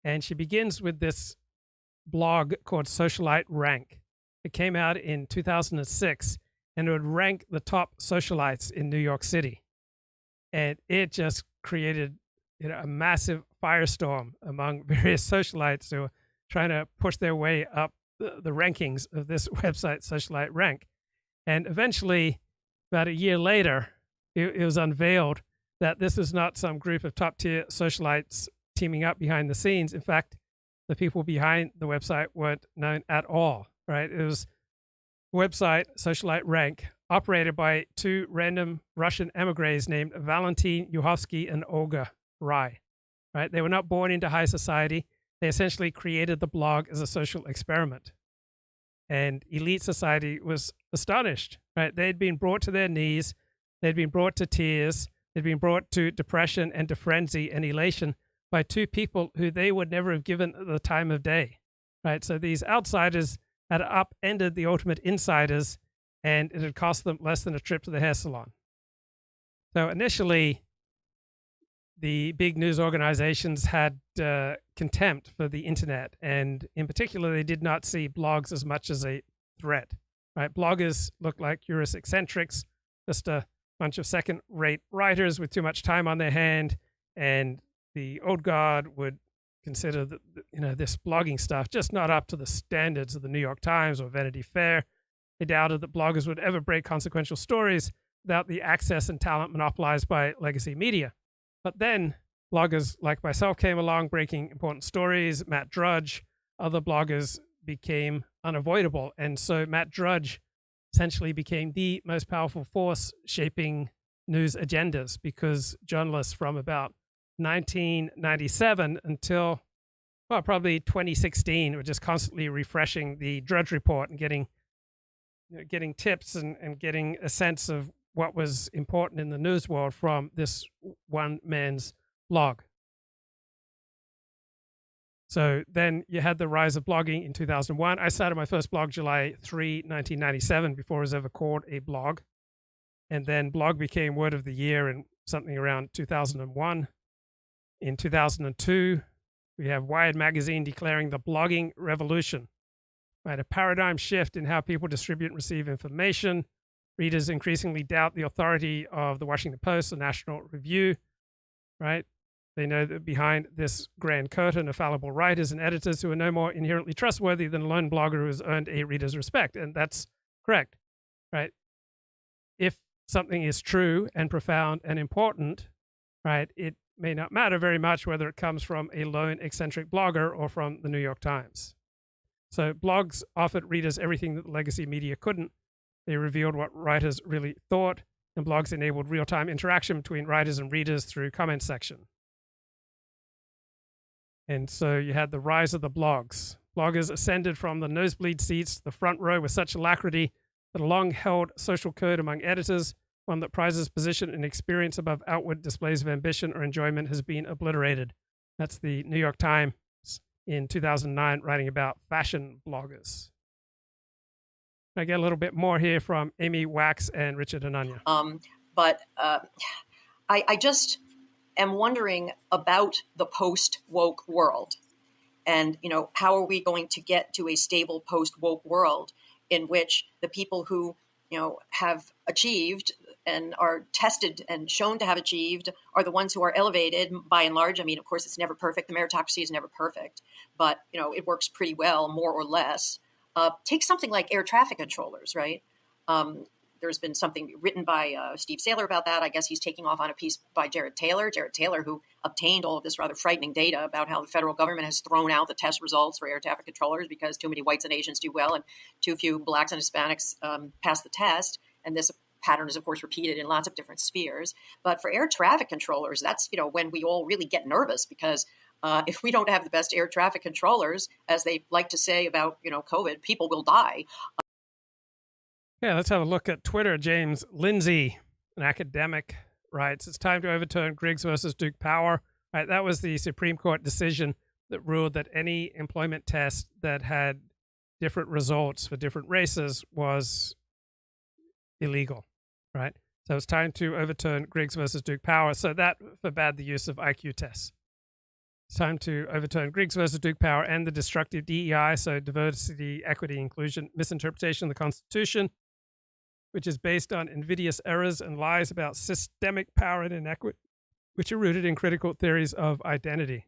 Speaker 1: And she begins with this blog called Socialite Rank. It came out in 2006, and it would rank the top socialites in New York City. And it just created a massive firestorm among various socialites who were trying to push their way up the rankings of this website, Socialite Rank. And eventually, about a year later, it was unveiled that this was not some group of top-tier socialites teaming up behind the scenes. In fact, the people behind the website weren't known at all, right? It was a website, Socialite Rank, operated by two random Russian emigres named Valentin Yuhovsky and Olga Rai, right? They were not born into high society. They essentially created the blog as a social experiment. And elite society was astonished, right? They'd been brought to their knees. They'd been brought to tears. They'd been brought to depression and to frenzy and elation by two people who they would never have given the time of day, right? So these outsiders had upended the ultimate insiders, and it had cost them less than a trip to the hair salon. So initially, the big news organizations had contempt for the internet, and in particular, they did not see blogs as much as a threat, right? Bloggers looked like curious eccentrics, just a bunch of second-rate writers with too much time on their hand, and the old guard would consider this blogging stuff just not up to the standards of the New York Times or Vanity Fair. They doubted that bloggers would ever break consequential stories without the access and talent monopolized by legacy media. But then bloggers like myself came along, breaking important stories. Matt Drudge, other bloggers became unavoidable. And so Matt Drudge essentially became the most powerful force shaping news agendas, because journalists from about 1997 until, well, probably 2016 were just constantly refreshing the Drudge Report and getting tips and getting a sense of what was important in the news world from this one man's blog. So then you had the rise of blogging in 2001. I started my first blog July 3, 1997, before it was ever called a blog. And then blog became word of the year in something around 2001. In 2002, we have Wired magazine declaring the blogging revolution, right? A paradigm shift in how people distribute and receive information. Readers increasingly doubt the authority of the Washington Post, the National Review, right? They know that behind this grand curtain are fallible writers and editors who are no more inherently trustworthy than a lone blogger who has earned a reader's respect. And that's correct, right? If something is true and profound and important, right, it may not matter very much whether it comes from a lone eccentric blogger or from the New York Times. So blogs offered readers everything that the legacy media couldn't. They revealed what writers really thought, and blogs enabled real-time interaction between writers and readers through comment section. And so you had the rise of the blogs. Bloggers ascended from the nosebleed seats to the front row with such alacrity that a long-held social code among editors, one that prizes position and experience above outward displays of ambition or enjoyment, has been obliterated. That's the New York Times in 2009 writing about fashion bloggers. I get a little bit more here from Amy Wax and Richard Hanania.
Speaker 3: But I just am wondering about the post-woke world. And, how are we going to get to a stable post-woke world in which the people who, have achieved and are tested and shown to have achieved are the ones who are elevated by and large? I mean, of course, it's never perfect. The meritocracy is never perfect, but, it works pretty well, more or less. Take something like air traffic controllers, right? there's been something written by Steve Saylor about that. I guess he's taking off on a piece by Jared Taylor, who obtained all of this rather frightening data about how the federal government has thrown out the test results for air traffic controllers because too many whites and Asians do well and too few blacks and Hispanics pass the test. And this pattern is, of course, repeated in lots of different spheres. But for air traffic controllers, that's, when we all really get nervous because if we don't have the best air traffic controllers, as they like to say about, COVID, people will die.
Speaker 1: Yeah, let's have a look at Twitter. James Lindsay, an academic, writes, it's time to overturn Griggs versus Duke Power. Right, that was the Supreme Court decision that ruled that any employment test that had different results for different races was illegal, right? So it's time to overturn Griggs versus Duke Power. So that forbade the use of IQ tests. It's time to overturn Griggs versus Duke Power and the destructive DEI, so diversity, equity, inclusion, misinterpretation of the Constitution, which is based on invidious errors and lies about systemic power and inequity, which are rooted in critical theories of identity.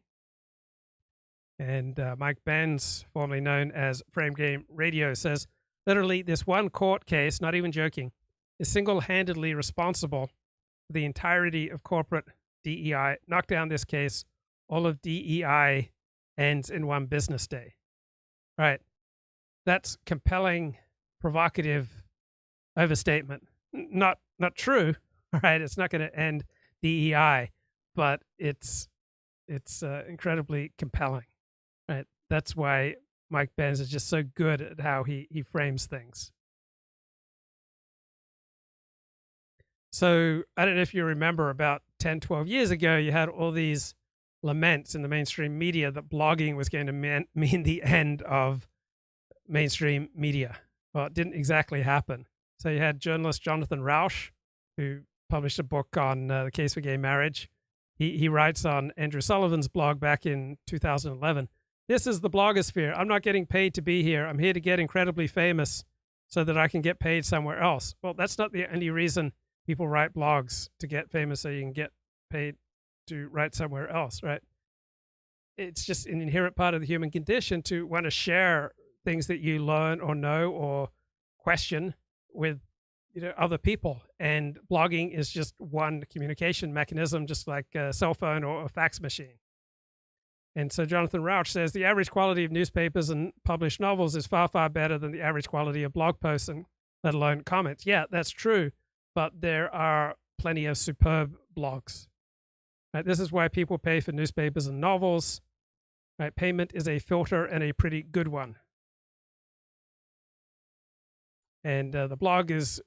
Speaker 1: And Mike Benz, formerly known as Frame Game Radio, says, literally, this one court case, not even joking, is single-handedly responsible for the entirety of corporate DEI. Knock down this case, all of DEI ends in one business day. Right. That's compelling, provocative overstatement. Not true. Right. It's not going to end DEI, but it's incredibly compelling. Right. That's why Mike Benz is just so good at how he frames things. So I don't know if you remember about 10, 12 years ago, you had all these laments in the mainstream media that blogging was going to mean the end of mainstream media. Well, it didn't exactly happen. So you had journalist Jonathan Rauch, who published a book on the case for gay marriage. He writes on Andrew Sullivan's blog back in 2011, this is the blogosphere. I'm not getting paid to be here. I'm here to get incredibly famous so that I can get paid somewhere else. Well, that's not the only reason people write blogs, to get famous so you can get paid to write somewhere else, right? It's just an inherent part of the human condition to want to share things that you learn or know or question with other people. And blogging is just one communication mechanism, just like a cell phone or a fax machine. And so Jonathan Rauch says the average quality of newspapers and published novels is far, far better than the average quality of blog posts, and let alone comments. Yeah, that's true. But there are plenty of superb blogs. Right? This is why people pay for newspapers and novels. Right? Payment is a filter and a pretty good one. And the blog is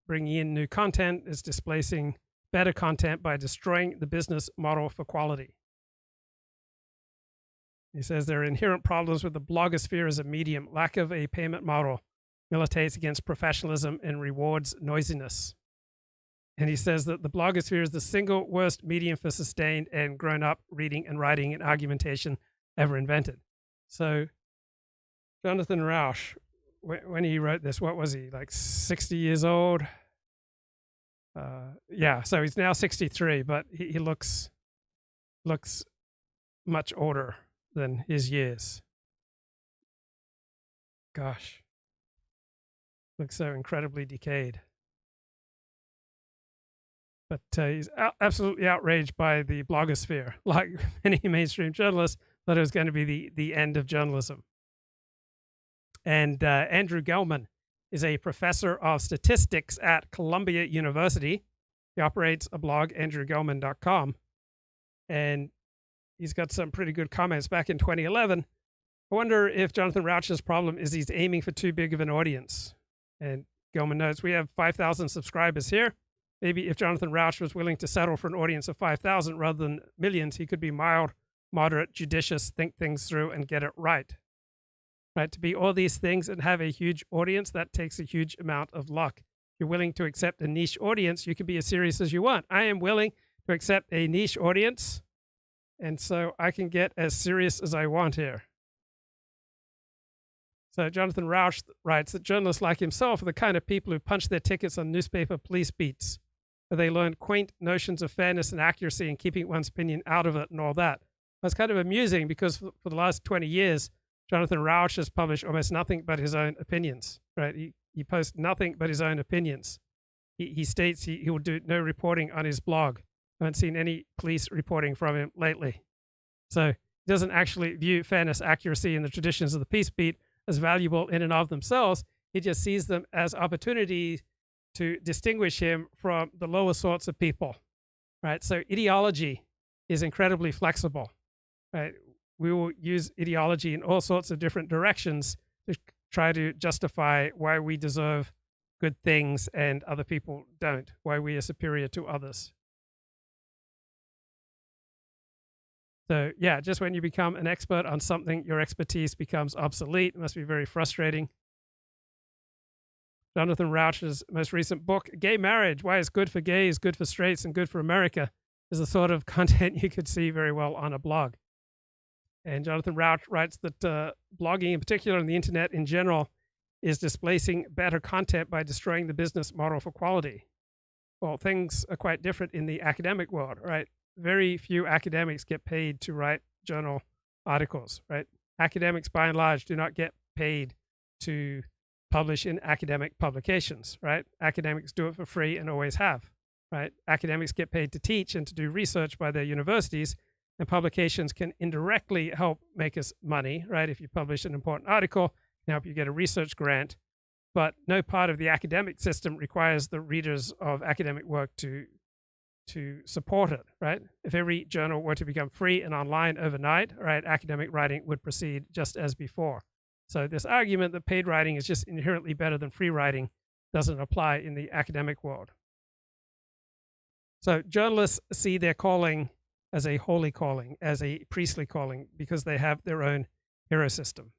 Speaker 1: bringing in new content, is displacing better content by destroying the business model for quality. He says there are inherent problems with the blogosphere as a medium. Lack of a payment model militates against professionalism and rewards noisiness. And he says that the blogosphere is the single worst medium for sustained and grown-up reading and writing and argumentation ever invented. So Jonathan Rauch, when he wrote this, what was he, like 60 years old? Yeah, so he's now 63, but he looks much older than his years. Gosh. Looks so incredibly decayed. But he's absolutely outraged by the blogosphere. Like many mainstream journalists, thought it was going to be the end of journalism. And Andrew Gelman is a professor of statistics at Columbia University. He operates a blog, andrewgelman.com. And he's got some pretty good comments back in 2011. I wonder if Jonathan Rauch's problem is he's aiming for too big of an audience. And Gelman notes, we have 5,000 subscribers here. Maybe if Jonathan Rauch was willing to settle for an audience of 5,000 rather than millions, he could be mild, moderate, judicious, think things through, and get it right. Right? To be all these things and have a huge audience, that takes a huge amount of luck. If you're willing to accept a niche audience, you can be as serious as you want. I am willing to accept a niche audience, and so I can get as serious as I want here. So Jonathan Rauch writes that journalists like himself are the kind of people who punch their tickets on newspaper police beats, where they learn quaint notions of fairness and accuracy and keeping one's opinion out of it and all that. That's kind of amusing because for the last 20 years, Jonathan Rauch has published almost nothing but his own opinions, right? He posts nothing but his own opinions. He states he will do no reporting on his blog. I haven't seen any police reporting from him lately. So he doesn't actually view fairness, accuracy, and the traditions of the peace beat as valuable in and of themselves. He just sees them as opportunities to distinguish him from the lower sorts of people, right? So ideology is incredibly flexible, right? We will use ideology in all sorts of different directions to try to justify why we deserve good things and other people don't, why we are superior to others. So yeah, just when you become an expert on something, your expertise becomes obsolete. It must be very frustrating. Jonathan Rauch's most recent book, Gay Marriage, Why It's Good for Gays, Good for Straights, and Good for America, is the sort of content you could see very well on a blog. And Jonathan Rauch writes that blogging in particular and the internet in general is displacing better content by destroying the business model for quality. Well, things are quite different in the academic world, right? Very few academics get paid to write journal articles, right? Academics, by and large, do not get paid to publish in academic publications, right? Academics do it for free and always have, right? Academics get paid to teach and to do research by their universities, and publications can indirectly help make us money, right? If you publish an important article, can help you get a research grant, but no part of the academic system requires the readers of academic work to support it, right? If every journal were to become free and online overnight, right, academic writing would proceed just as before. So this argument that paid writing is just inherently better than free writing doesn't apply in the academic world. So journalists see their calling as a holy calling, as a priestly calling, because they have their own hero system.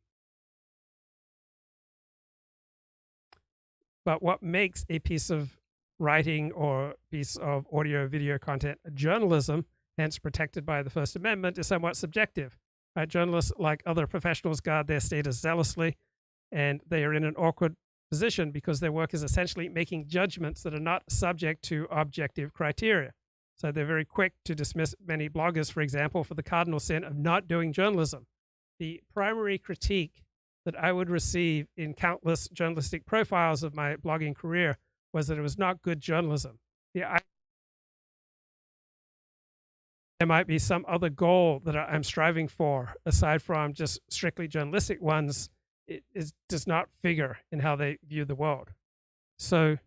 Speaker 1: But what makes a piece of writing or piece of audio, video content journalism, hence protected by the First Amendment, is somewhat subjective. Right? Journalists, like other professionals, guard their status zealously, and they are in an awkward position because their work is essentially making judgments that are not subject to objective criteria. So they're very quick to dismiss many bloggers, for example, for the cardinal sin of not doing journalism. The primary critique that I would receive in countless journalistic profiles of my blogging career was that it was not good journalism. There might be some other goal that I'm striving for aside from just strictly journalistic ones. It does not figure in how they view the world. So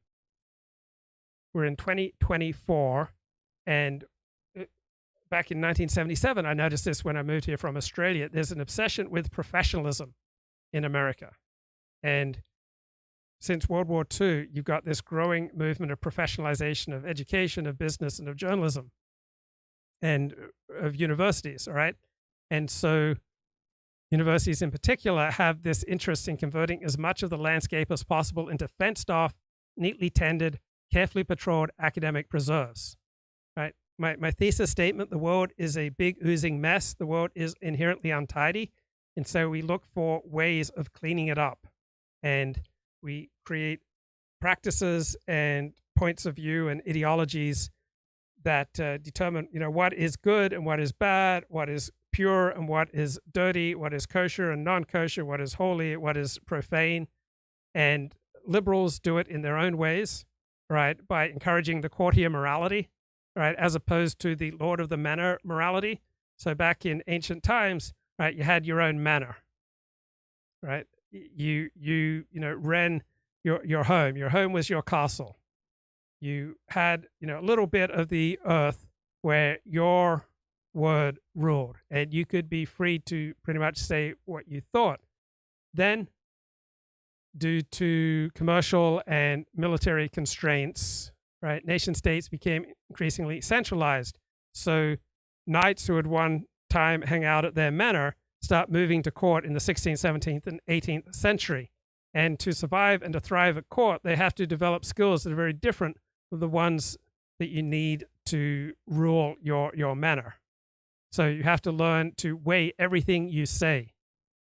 Speaker 1: we're in 2024, and back in 1977, I noticed this when I moved here from Australia. There's an obsession with professionalism in America. And since World War II, you've got this growing movement of professionalization of education, of business, and of journalism, and of universities, all right? And so universities in particular have this interest in converting as much of the landscape as possible into fenced off, neatly tended, carefully patrolled academic preserves, right? My thesis statement, the world is a big oozing mess. The world is inherently untidy. And so we look for ways of cleaning it up. And we create practices and points of view and ideologies that determine, what is good and what is bad, what is pure and what is dirty, what is kosher and non-kosher, what is holy, what is profane. And liberals do it in their own ways, right, by encouraging the courtier morality, right, as opposed to the lord of the manor morality. So back in ancient times, right, you had your own manor, right? You ran your home. Your home was your castle. You had, a little bit of the earth where your word ruled, and you could be free to pretty much say what you thought. Then, due to commercial and military constraints, right, nation states became increasingly centralized. So knights who had one time hang out at their manor start moving to court in the 16th, 17th, and 18th century. And to survive and to thrive at court, they have to develop skills that are very different from the ones that you need to rule your manor. So you have to learn to weigh everything you say.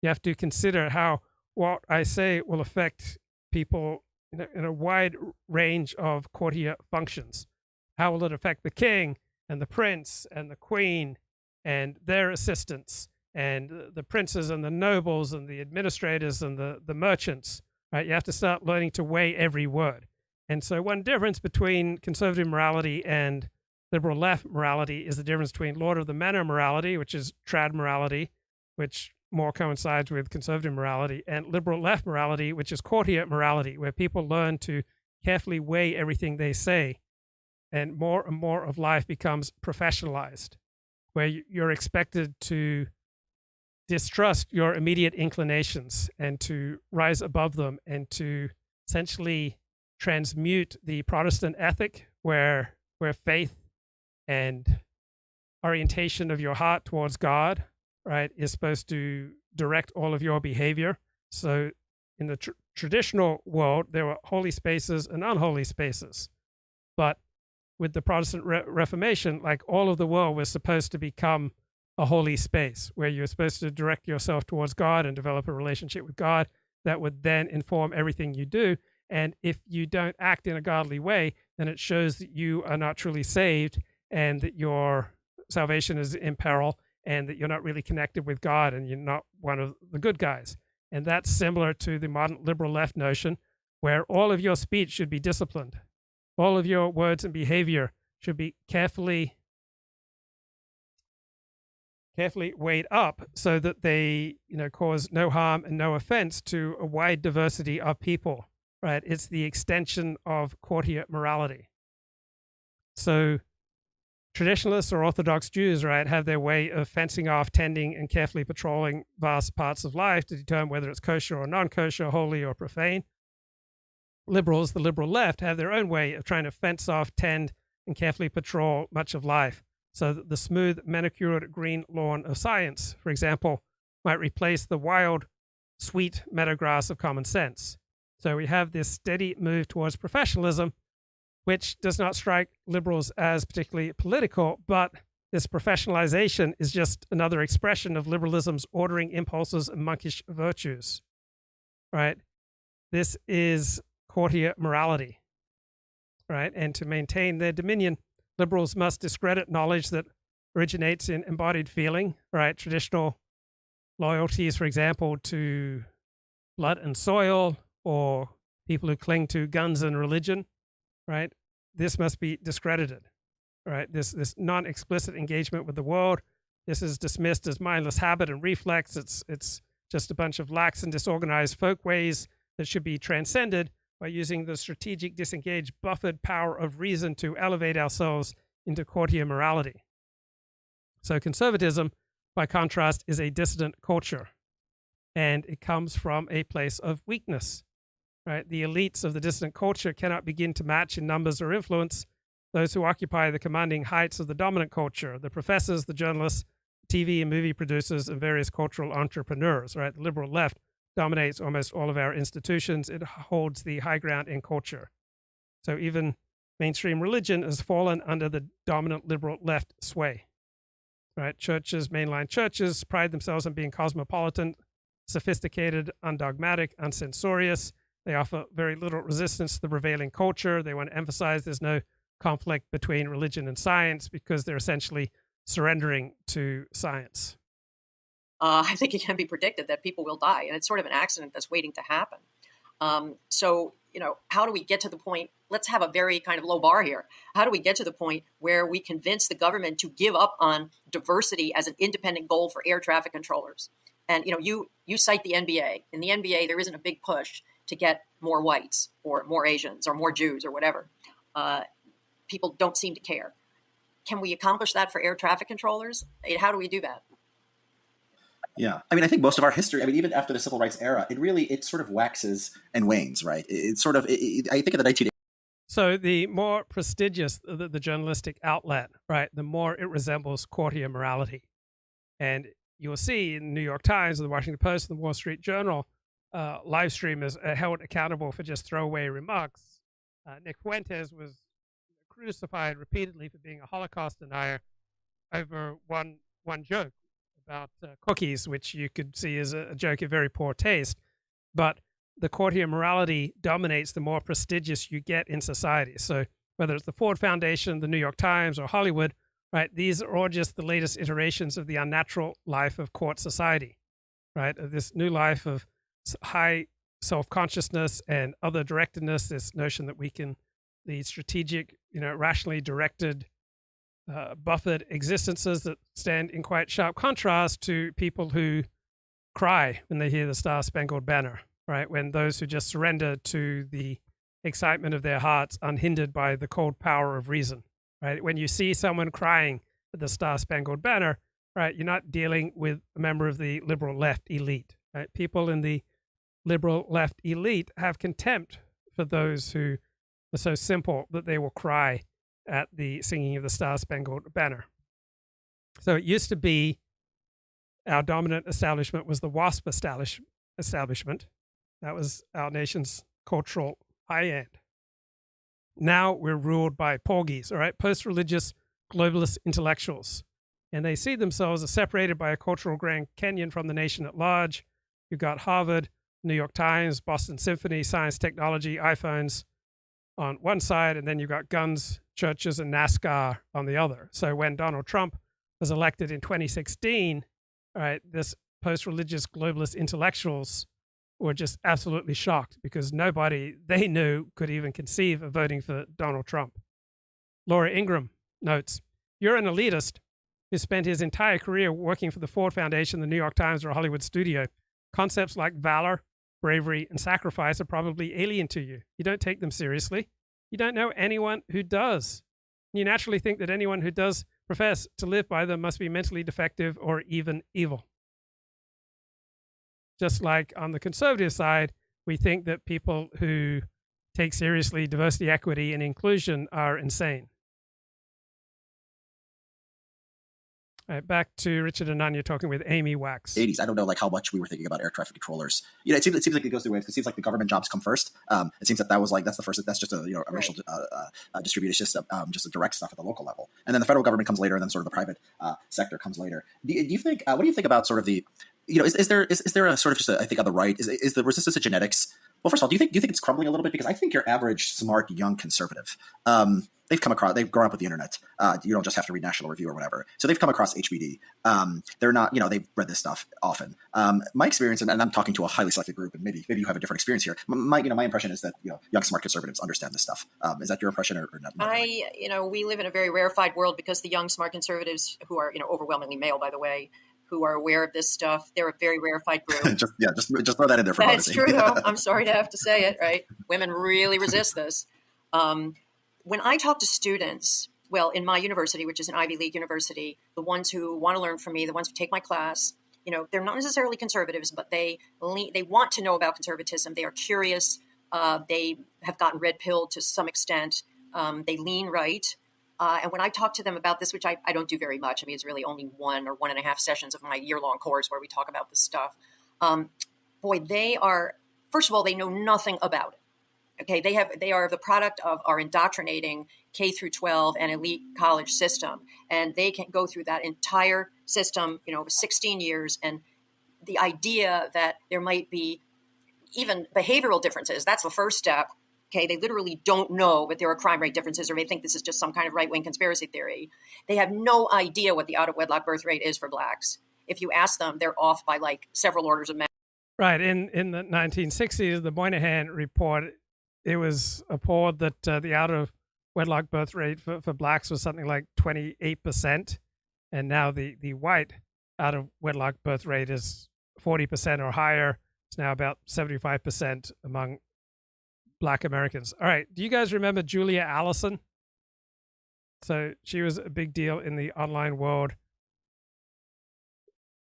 Speaker 1: You have to consider how what I say will affect people in a wide range of courtier functions. How will it affect the king and the prince and the queen and their assistants and the princes and the nobles and the administrators and the merchants, right? You have to start learning to weigh every word. And so one difference between conservative morality and liberal left morality is the difference between Lord of the Manor morality, which is trad morality, which more coincides with conservative morality, and liberal left morality, which is courtier morality, where people learn to carefully weigh everything they say, and more of life becomes professionalized, where you're expected to distrust your immediate inclinations and to rise above them and to essentially transmute the Protestant ethic where faith and orientation of your heart towards God, right, is supposed to direct all of your behavior. So in the traditional world, there were holy spaces and unholy spaces. But with the Protestant Reformation, like all of the world was supposed to become a holy space where you're supposed to direct yourself towards God and develop a relationship with God that would then inform everything you do. And if you don't act in a godly way, then it shows that you are not truly saved and that your salvation is in peril and that you're not really connected with God and you're not one of the good guys. And that's similar to the modern liberal left notion where all of your speech should be disciplined. All of your words and behavior should be carefully weighed up so that they, cause no harm and no offense to a wide diversity of people, right? It's the extension of courtier morality. So traditionalists or Orthodox Jews, right, have their way of fencing off, tending, and carefully patrolling vast parts of life to determine whether it's kosher or non-kosher, holy or profane. Liberals, the liberal left, have their own way of trying to fence off, tend, and carefully patrol much of life so that the smooth, manicured green lawn of science, for example, might replace the wild, sweet meadowgrass of common sense. So we have this steady move towards professionalism, which does not strike liberals as particularly political, but this professionalization is just another expression of liberalism's ordering impulses and monkish virtues, right? This is courtier morality, right? And to maintain their dominion, liberals must discredit knowledge that originates in embodied feeling, right? Traditional loyalties, for example, to blood and soil, or people who cling to guns and religion, right? This must be discredited, right? This non-explicit engagement with the world, this is dismissed as mindless habit and reflex. It's just a bunch of lax and disorganized folkways that should be transcended by using the strategic, disengaged, buffered power of reason to elevate ourselves into courtier morality. So conservatism, by contrast, is a dissident culture, and it comes from a place of weakness, right? The elites of the dissident culture cannot begin to match in numbers or influence those who occupy the commanding heights of the dominant culture, the professors, the journalists, TV and movie producers, and various cultural entrepreneurs, right? The liberal left dominates almost all of our institutions. It holds the high ground in culture. So even mainstream religion has fallen under the dominant liberal left sway, right? Churches, mainline churches, pride themselves on being cosmopolitan, sophisticated, undogmatic, uncensorious. They offer very little resistance to the prevailing culture. They want to emphasize there's no conflict between religion and science because they're essentially surrendering to science.
Speaker 3: I think it can be predicted that people will die, and it's sort of an accident that's waiting to happen. So, how do we get to the point? Let's have a very kind of low bar here. How do we get to the point where we convince the government to give up on diversity as an independent goal for air traffic controllers? And, you cite the NBA. In the NBA, there isn't a big push to get more whites or more Asians or more Jews or whatever. People don't seem to care. Can we accomplish that for air traffic controllers? How do we do that?
Speaker 4: Yeah. I mean, I think most of our history, even after the civil rights era, it sort of waxes and wanes, right? I think in the 1980s.
Speaker 1: So the more prestigious the journalistic outlet, right, the more it resembles courtier morality. And you'll see in the New York Times, the Washington Post, and the Wall Street Journal, live streamers are held accountable for just throwaway remarks. Nick Fuentes was crucified repeatedly for being a Holocaust denier over one joke about cookies, which you could see as a joke of very poor taste. But the courtier morality dominates the more prestigious you get in society. So whether it's the Ford Foundation, the New York Times, or Hollywood, right, these are all just the latest iterations of the unnatural life of court society, right, of this new life of high self-consciousness and other directedness, this notion that we can lead strategic, rationally directed, buffered existences that stand in quite sharp contrast to people who cry when they hear the Star-Spangled Banner, right? When those who just surrender to the excitement of their hearts unhindered by the cold power of reason, right? When you see someone crying at the Star-Spangled Banner, right, you're not dealing with a member of the liberal left elite, right? People in the liberal left elite have contempt for those who are so simple that they will cry at the singing of the Star-Spangled Banner. So it used to be our dominant establishment was the WASP establishment. That was our nation's cultural high end. Now we're ruled by porgies, all right, post-religious globalist intellectuals. And they see themselves as separated by a cultural Grand Canyon from the nation at large. You've got Harvard, New York Times, Boston Symphony, science, technology, iPhones on one side, and then you've got guns, churches, and NASCAR on the other. So when Donald Trump was elected in 2016, all right, this post-religious globalist intellectuals were just absolutely shocked because nobody they knew could even conceive of voting for Donald Trump. Laura Ingraham notes, "You're an elitist who spent his entire career working for the Ford Foundation, the New York Times, or a Hollywood studio. Concepts like valor, bravery, and sacrifice are probably alien to you. You don't take them seriously. You don't know anyone who does. You naturally think that anyone who does profess to live by them must be mentally defective or even evil." Just like on the conservative side, we think that people who take seriously diversity, equity, and inclusion are insane. All right, back to Richard Hanania talking with Amy Wax.
Speaker 4: 80s. I don't know how much we were thinking about air traffic controllers. It seems like it goes through waves. It seems like the government jobs come first. It seems that was that's the first. That's just a racial distributed system, just a direct stuff at the local level, and then the federal government comes later, and then sort of the private sector comes later. Do you think? What do you think about sort of the? Is there a sort of just I think on the right is the resistance to genetics? Well, first of all, do you think it's crumbling a little bit? Because I think your average smart young conservative, they've grown up with the internet. You don't just have to read National Review or whatever. So they've come across HBD. They're not, they've read this stuff often. My experience, and I'm talking to a highly selected group, and maybe you have a different experience here. My impression is that young smart conservatives understand this stuff. Is that your impression or not?
Speaker 3: We live in a very rarefied world because the young smart conservatives, who are overwhelmingly male, by the way, who are aware of this stuff, they're a very rarefied group. just throw that in there for That's
Speaker 4: modesty.
Speaker 3: true, though. I'm sorry to have to say it, right? Women really resist this. When I talk to students, well, in my university, which is an Ivy League university, the ones who want to learn from me, the ones who take my class, they're not necessarily conservatives, but they want to know about conservatism. They are curious. They have gotten red pilled to some extent. They lean right. And when I talk to them about this, which I don't do very much, it's really only 1 or 1.5 sessions of my year-long course where we talk about this stuff. They are, first of all, they know nothing about it. Okay, they are the product of our indoctrinating K through 12 and elite college system, and they can go through that entire system, 16 years, and the idea that there might be even behavioral differences, that's the first step. Okay, they literally don't know that there are crime rate differences, or they think this is just some kind of right-wing conspiracy theory. They have no idea what the out-of-wedlock birth rate is for blacks. If you ask them, they're off by several orders of magnitude.
Speaker 1: Right. In the 1960s, the Moynihan report, it was appalled that the out-of-wedlock birth rate for blacks was something like 28%. And now the white out-of-wedlock birth rate is 40% or higher. It's now about 75% among Black Americans. All right. Do you guys remember Julia Allison? So she was a big deal in the online world.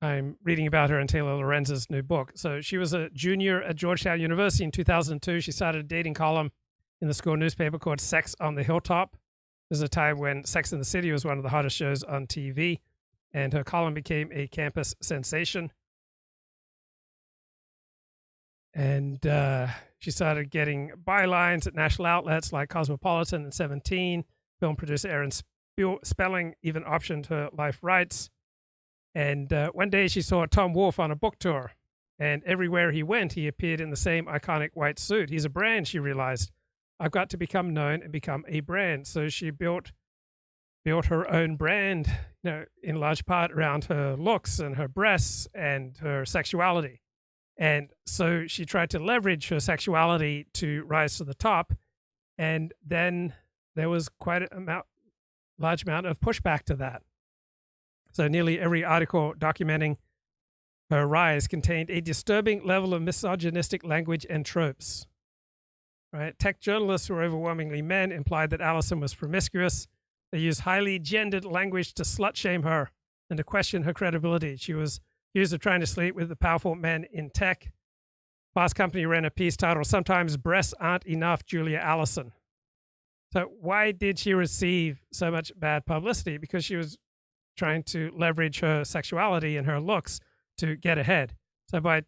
Speaker 1: I'm reading about her in Taylor Lorenz's new book. So she was a junior at Georgetown University in 2002. She started a dating column in the school newspaper called Sex on the Hilltop. There's a time when Sex in the City was one of the hottest shows on TV, and her column became a campus sensation. And she started getting bylines at national outlets like Cosmopolitan and 17. Film producer Aaron Spelling even optioned her life rights. And one day she saw Tom Wolfe on a book tour. And everywhere he went, he appeared in the same iconic white suit. He's a brand, she realized. I've got to become known and become a brand. So she built her own brand, in large part around her looks and her breasts and her sexuality. And so she tried to leverage her sexuality to rise to the top. And then there was quite a large amount of pushback to that. So nearly every article documenting her rise contained a disturbing level of misogynistic language and tropes. Right? Tech journalists, who were overwhelmingly men, implied that Allison was promiscuous. They used highly gendered language to slut-shame her and to question her credibility. She was accused of trying to sleep with the powerful men in tech. Fast Company ran a piece titled, "Sometimes Breasts Aren't Enough, Julia Allison." So why did she receive so much bad publicity? Because she was trying to leverage her sexuality and her looks to get ahead. So by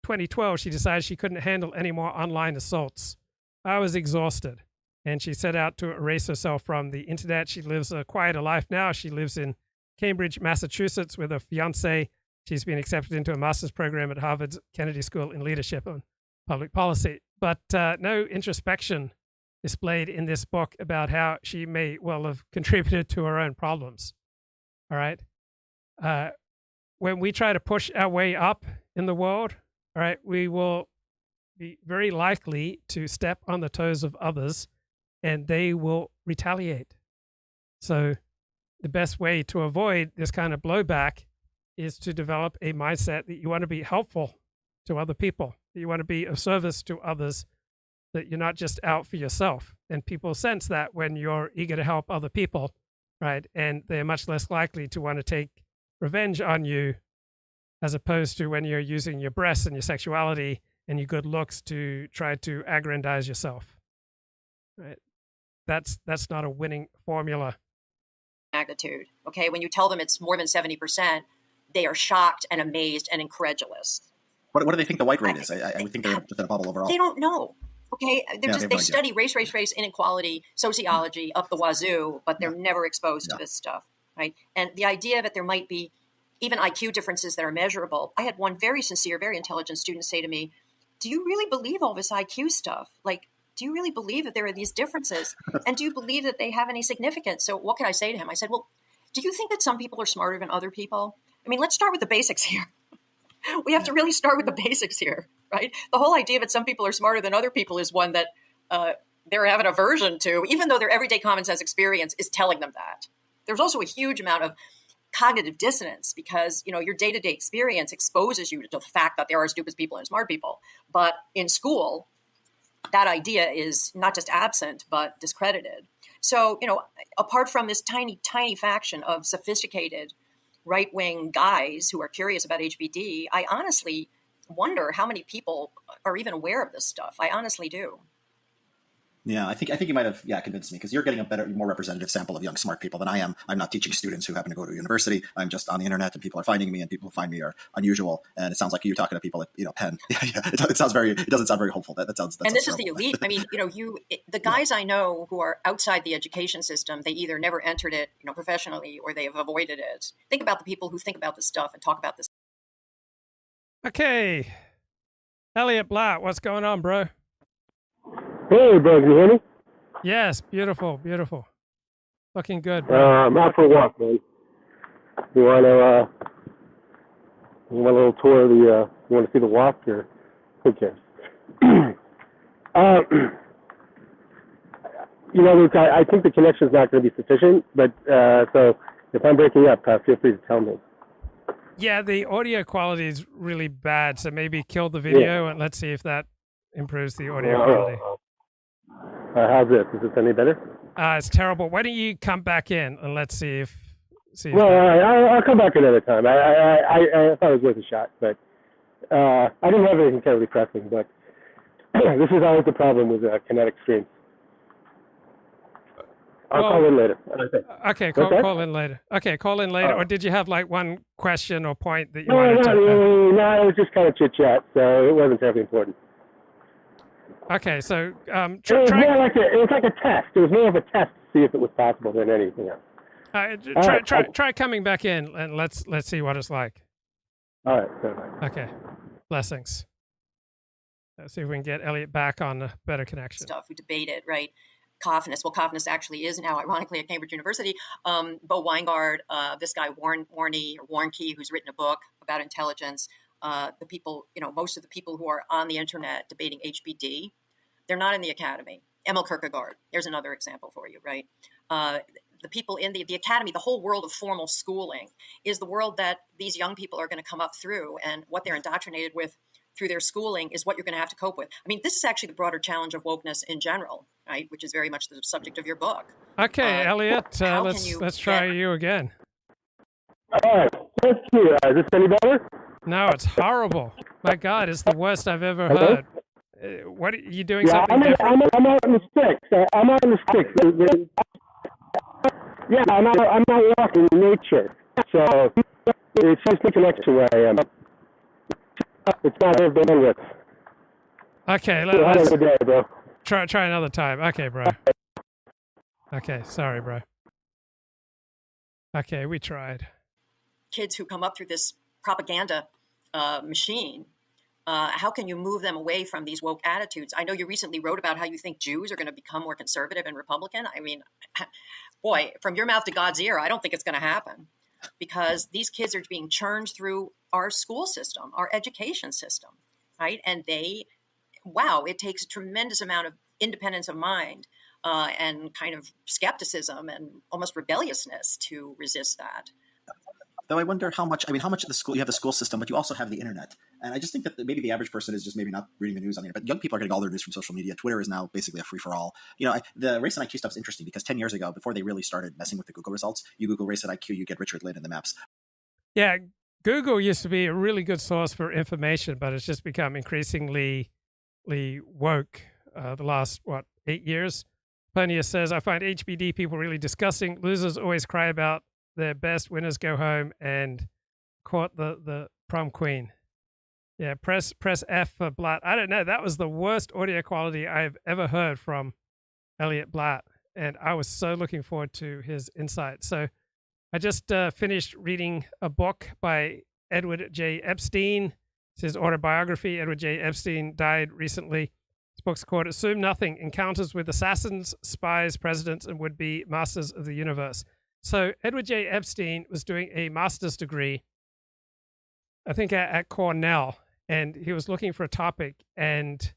Speaker 1: 2012, she decided she couldn't handle any more online assaults. I was exhausted. And she set out to erase herself from the internet. She lives a quieter life now. She lives in Cambridge, Massachusetts with her fiance. She's been accepted into a master's program at Harvard's Kennedy School in Leadership and Public Policy. But no introspection displayed in this book about how she may well have contributed to her own problems. All right. When we try to push our way up in the world, all right, we will be very likely to step on the toes of others and they will retaliate. So the best way to avoid this kind of blowback is to develop a mindset that you want to be helpful to other people, that you want to be of service to others, that you're not just out for yourself. And people sense that when you're eager to help other people, right? And they're much less likely to want to take revenge on you as opposed to when you're using your breasts and your sexuality and your good looks to try to aggrandize yourself, right? That's not a winning formula.
Speaker 3: Magnitude. Okay. When you tell them it's more than 70%, they are shocked and amazed and incredulous.
Speaker 4: What do they think the white rate is? I would think they're just in a bubble overall.
Speaker 3: They don't know. Okay. They study race, inequality, sociology up the wazoo, but they're never exposed to this stuff. Right. And the idea that there might be even IQ differences that are measurable. I had one very sincere, very intelligent student say to me, "Do you really believe all this IQ stuff? Like, do you really believe that there are these differences? And do you believe that they have any significance?" So what can I say to him? I said, "Well, do you think that some people are smarter than other people? I mean, let's start with the basics here. We have to really start with the basics here, right? The whole idea that some people are smarter than other people is one that they're having aversion to, even though their everyday common sense experience is telling them that. There's also a huge amount of cognitive dissonance because, you know, your day-to-day experience exposes you to the fact that there are stupid people and smart people. But in school, that idea is not just absent, but discredited. So, you know, apart from this tiny, tiny faction of sophisticated right-wing guys who are curious about HBD, I honestly wonder how many people are even aware of this stuff. I honestly do.
Speaker 4: Yeah, I think you might have convinced me because you're getting a better, more representative sample of young, smart people than I am. I'm not teaching students who happen to go to a university. I'm just on the internet, and people are finding me, and people who find me are unusual. And it sounds like you're talking to people at Penn. It doesn't sound very hopeful. That sounds.
Speaker 3: And this is the elite. I mean, the guys I know who are outside the education system, they either never entered it, professionally, or they have avoided it. Think about the people who think about this stuff and talk about this.
Speaker 1: Okay, Elliot Blatt, what's going on, bro?
Speaker 5: Hey, bro, can you hear me?
Speaker 1: Yes, beautiful, beautiful. Looking good, bro.
Speaker 5: I'm out for a walk, man. You want a little tour of the, you want to see the walk, or who cares? Luke, I think the connection is not going to be sufficient, but so if I'm breaking up, feel free to tell me.
Speaker 1: Yeah, the audio quality is really bad, so maybe kill the video and let's see if that improves the audio quality.
Speaker 5: How's this? Is this any better?
Speaker 1: It's terrible. Why don't you come back in and let's see if.
Speaker 5: I'll come back another time. I thought it was worth a shot, but I didn't have anything terribly pressing. But this is always the problem with kinetic streams. I'll call in later.
Speaker 1: Okay, call in later. Okay, call in later. Or did you have one question or point that you
Speaker 5: wanted to? No, it was just kind of chit chat, so it wasn't terribly important.
Speaker 1: Okay, so
Speaker 5: it was like a test. It was more of a test to see if it was possible than anything else.
Speaker 1: Try coming back in and let's see what it's like.
Speaker 5: All right.
Speaker 1: Okay, blessings. Let's see if we can get Elliot back on a better connection.
Speaker 3: Stuff we debated, right? Coffinus. Well, Coffinus actually is now, ironically, at Cambridge University. Bo Weingard, this guy Warnke, who's written a book about intelligence. the people, most of the people who are on the internet debating HBD, they're not in the academy. Emil Kierkegaard, there's another example for you, right? The people in the academy, the whole world of formal schooling is the world that these young people are going to come up through, and what they're indoctrinated with through their schooling is what you're going to have to cope with. I mean, this is actually the broader challenge of wokeness in general, right? Which is very much the subject of your book.
Speaker 1: Okay, Elliot, let's try you again.
Speaker 5: All right, thank you. Is this any better?
Speaker 1: No, it's horrible. My God, it's the worst I've ever
Speaker 5: Hello?
Speaker 1: heard. What are you doing?
Speaker 5: Yeah,
Speaker 1: Something different?
Speaker 5: I'm out in the sticks. I'm out in the sticks. Yeah, I'm out walking in nature. So it's just a connection where I am. It's not very bandwidth.
Speaker 1: Okay,
Speaker 5: So have a
Speaker 1: let's
Speaker 5: good day, bro.
Speaker 1: try another time. Okay, bro. Okay, sorry, bro. Okay, we tried.
Speaker 3: Kids who come up through this propaganda machine, how can you move them away from these woke attitudes? I know you recently wrote about how you think Jews are going to become more conservative and Republican. I mean, boy, from your mouth to God's ear, I don't think it's going to happen, because these kids are being churned through our school system, our education system, right? And it takes a tremendous amount of independence of mind and kind of skepticism and almost rebelliousness to resist that.
Speaker 4: Though I wonder how much of the school, you have the school system, but you also have the internet. And I just think that maybe the average person is just maybe not reading the news on the internet. But young people are getting all their news from social media. Twitter is now basically a free-for-all. The race and IQ stuff is interesting because 10 years ago, before they really started messing with the Google results, you Google race and IQ, you get Richard Lynn in the maps.
Speaker 1: Yeah, Google used to be a really good source for information, but it's just become increasingly woke the last, 8 years? Ponia says, I find HBD people really disgusting. Losers always cry about their best, winners go home, and caught the prom queen. Yeah, press F for Blatt. I don't know. That was the worst audio quality I've ever heard from Elliot Blatt, and I was so looking forward to his insight. So I just finished reading a book by Edward J. Epstein. It's his autobiography. Edward J. Epstein died recently. This book's called Assume Nothing, Encounters with Assassins, Spies, Presidents, and Would-Be Masters of the Universe. So Edward J. Epstein was doing a master's degree, I think at Cornell, and he was looking for a topic, and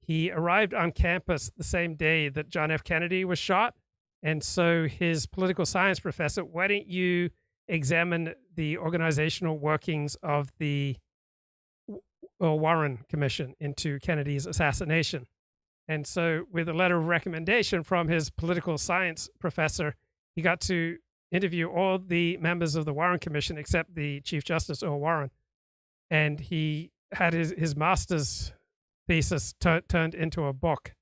Speaker 1: he arrived on campus the same day that John F. Kennedy was shot. And so his political science professor, why don't you examine the organizational workings of the Warren Commission into Kennedy's assassination? And so with a letter of recommendation from his political science professor, he got to interview all the members of the Warren Commission except the Chief Justice, Earl Warren. And he had his master's thesis turned into a book.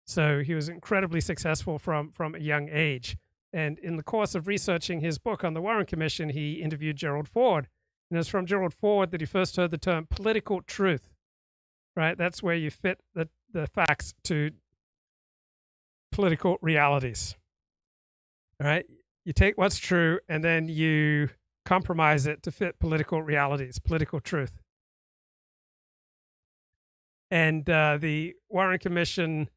Speaker 1: So he was incredibly successful from a young age. And in the course of researching his book on the Warren Commission, he interviewed Gerald Ford. And it was from Gerald Ford that he first heard the term political truth, right? That's where you fit the facts to political realities. All right, you take what's true and then you compromise it to fit political realities, political truth. And the Warren Commission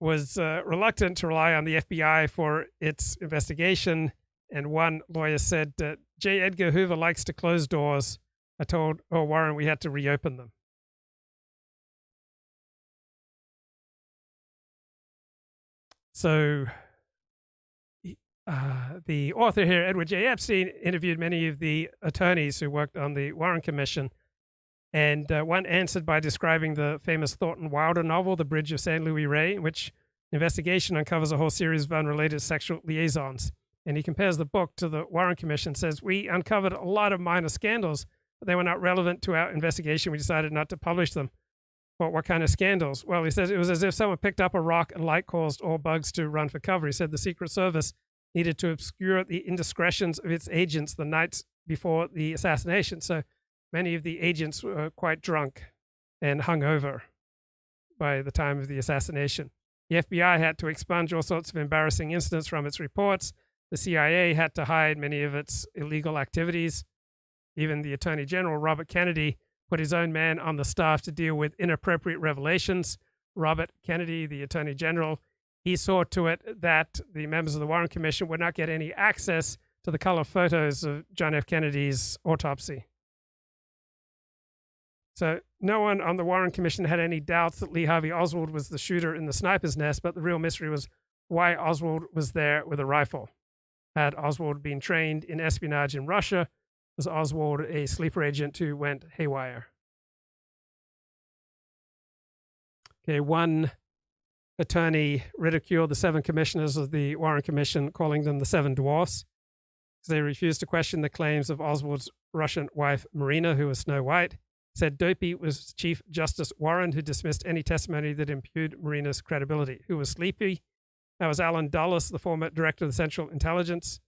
Speaker 1: was reluctant to rely on the FBI for its investigation. And one lawyer said, J. Edgar Hoover likes to close doors. I told Warren we had to reopen them. So the author here, Edward J. Epstein, interviewed many of the attorneys who worked on the Warren Commission, and one answered by describing the famous Thornton Wilder novel, The Bridge of St. Louis Ray, in which investigation uncovers a whole series of unrelated sexual liaisons. And he compares the book to the Warren Commission, says, we uncovered a lot of minor scandals, but they were not relevant to our investigation. We decided not to publish them. But what kind of scandals? Well, he says it was as if someone picked up a rock and light caused all bugs to run for cover. He said the Secret Service needed to obscure the indiscretions of its agents the nights before the assassination. So many of the agents were quite drunk and hungover by the time of the assassination. The FBI had to expunge all sorts of embarrassing incidents from its reports. The CIA had to hide many of its illegal activities. Even the Attorney General, Robert Kennedy, put his own man on the staff to deal with inappropriate revelations. Robert Kennedy, the Attorney General, he saw to it that the members of the Warren Commission would not get any access to the color photos of John F. Kennedy's autopsy. So no one on the Warren Commission had any doubts that Lee Harvey Oswald was the shooter in the sniper's nest, but the real mystery was why Oswald was there with a rifle. Had Oswald been trained in espionage in Russia? Was Oswald a sleeper agent who went haywire? Okay, one attorney ridiculed the 7 commissioners of the Warren Commission, calling them the 7 dwarfs, because they refused to question the claims of Oswald's Russian wife, Marina, who was Snow White. Said dopey was Chief Justice Warren, who dismissed any testimony that impugned Marina's credibility. Who was sleepy? That was Alan Dulles, the former director of the Central Intelligence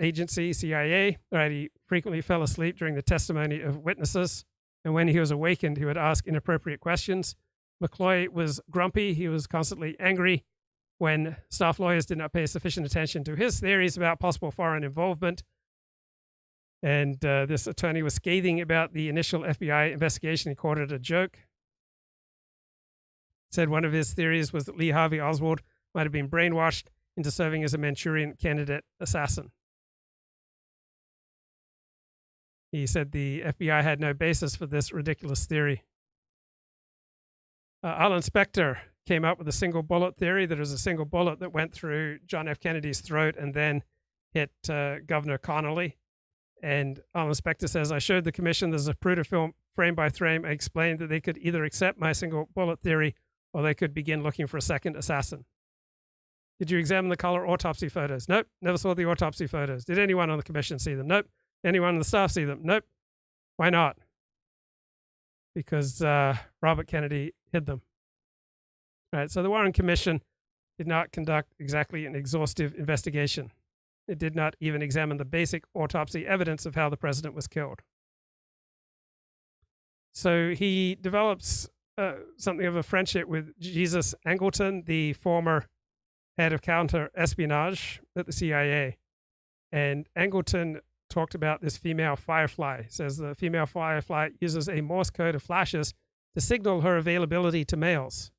Speaker 1: Agency, CIA. Right, he frequently fell asleep during the testimony of witnesses, and when he was awakened, he would ask inappropriate questions. McCloy was grumpy. He was constantly angry when staff lawyers did not pay sufficient attention to his theories about possible foreign involvement. And this attorney was scathing about the initial FBI investigation. He called it a joke. Said one of his theories was that Lee Harvey Oswald might have been brainwashed into serving as a Manchurian candidate assassin. He said the FBI had no basis for this ridiculous theory. Alan Specter came up with a single bullet theory, that it was a single bullet that went through John F. Kennedy's throat and then hit Governor Connolly. And Alan Specter says, I showed the commission the Zapruder film frame by frame. I explained that they could either accept my single bullet theory or they could begin looking for a second assassin. Did you examine the color autopsy photos? Nope. Never saw the autopsy photos. Did anyone on the commission see them? Nope. Anyone on the staff see them? Nope. Why not? Because Robert Kennedy hid them. All right, so the Warren Commission did not conduct exactly an exhaustive investigation. It did not even examine the basic autopsy evidence of how the president was killed. So he develops something of a friendship with Jesus Angleton, the former head of counter-espionage at the CIA. And Angleton talked about this female firefly. Says the female firefly uses a Morse code of flashes to signal her availability to males.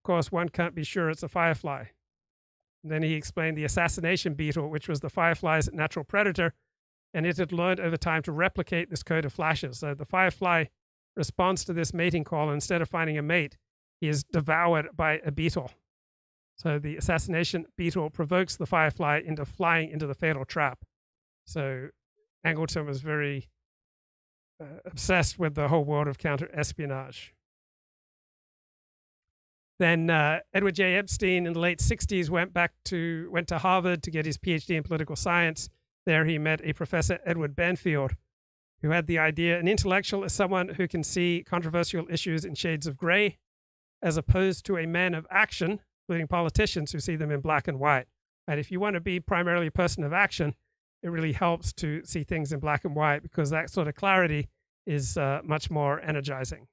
Speaker 1: Of course, one can't be sure it's a firefly. And then he explained the assassination beetle, which was the firefly's natural predator, and it had learned over time to replicate this code of flashes. So the firefly responds to this mating call, and instead of finding a mate, he is devoured by a beetle. So the assassination beetle provokes the firefly into flying into the fatal trap. So Angleton was very obsessed with the whole world of counter-espionage. Then Edward J. Epstein in the late 60s went to Harvard to get his PhD in political science. There he met a professor, Edward Banfield, who had the idea an intellectual is someone who can see controversial issues in shades of gray, as opposed to a man of action, including politicians who see them in black and white. And if you want to be primarily a person of action, it really helps to see things in black and white, because that sort of clarity is much more energizing.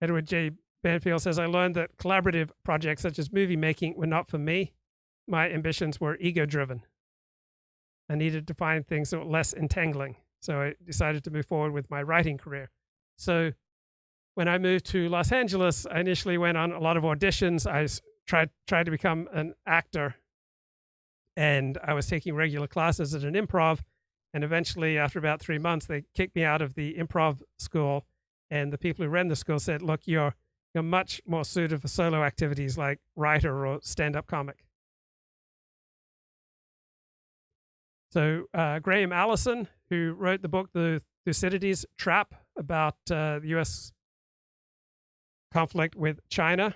Speaker 1: Edward J. Banfield says, I learned that collaborative projects such as movie making were not for me. My ambitions were ego-driven. I needed to find things that were less entangling. So I decided to move forward with my writing career. So when I moved to Los Angeles, I initially went on a lot of auditions. I tried to become an actor, and I was taking regular classes at an improv. And eventually, after about 3 months, they kicked me out of the improv school. And the people who ran the school said, look, you're much more suited for solo activities like writer or stand-up comic. So Graham Allison, who wrote the book The Thucydides Trap about the U.S. conflict with China,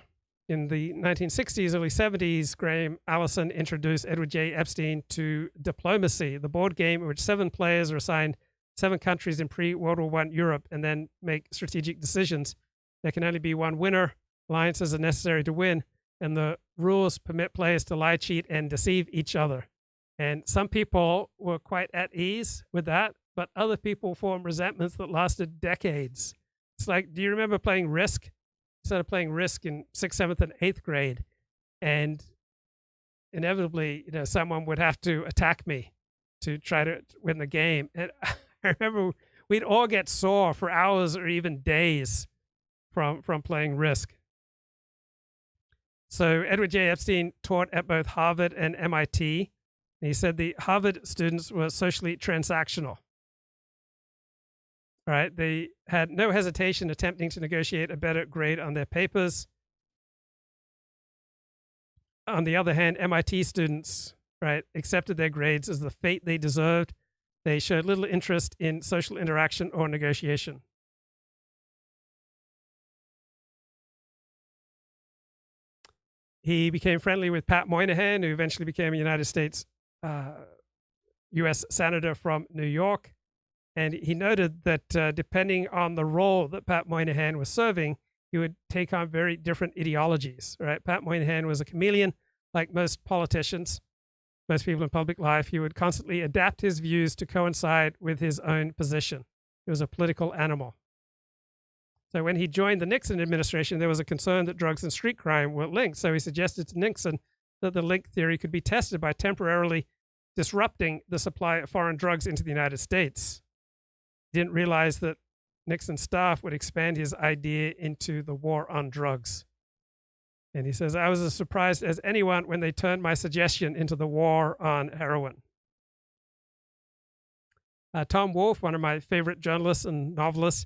Speaker 1: in the 1960s, early 70s, Graham Allison introduced Edward J. Epstein to Diplomacy, the board game in which 7 players are assigned 7 countries in pre-World War I Europe and then make strategic decisions. There can only be one winner. Alliances are necessary to win, and the rules permit players to lie, cheat, and deceive each other. And some people were quite at ease with that, but other people formed resentments that lasted decades. It's like, do you remember playing Risk? I started playing Risk in 6th, 7th, and 8th grade, and inevitably, someone would have to attack me to try to win the game. And I remember we'd all get sore for hours or even days from playing Risk. So Edward J. Epstein taught at both Harvard and MIT. And he said the Harvard students were socially transactional. right? They had no hesitation attempting to negotiate a better grade on their papers. On the other hand, MIT students, right, accepted their grades as the fate they deserved. They showed little interest in social interaction or negotiation. He became friendly with Pat Moynihan, who eventually became a United States U.S. Senator from New York. And he noted that depending on the role that Pat Moynihan was serving, he would take on very different ideologies, right? Pat Moynihan was a chameleon, like most politicians, most people in public life. He would constantly adapt his views to coincide with his own position. He was a political animal. So when he joined the Nixon administration, there was a concern that drugs and street crime were linked. So he suggested to Nixon that the link theory could be tested by temporarily disrupting the supply of foreign drugs into the United States. He didn't realize that Nixon's staff would expand his idea into the war on drugs. And he says, I was as surprised as anyone when they turned my suggestion into the war on heroin. Tom Wolfe, one of my favorite journalists and novelists,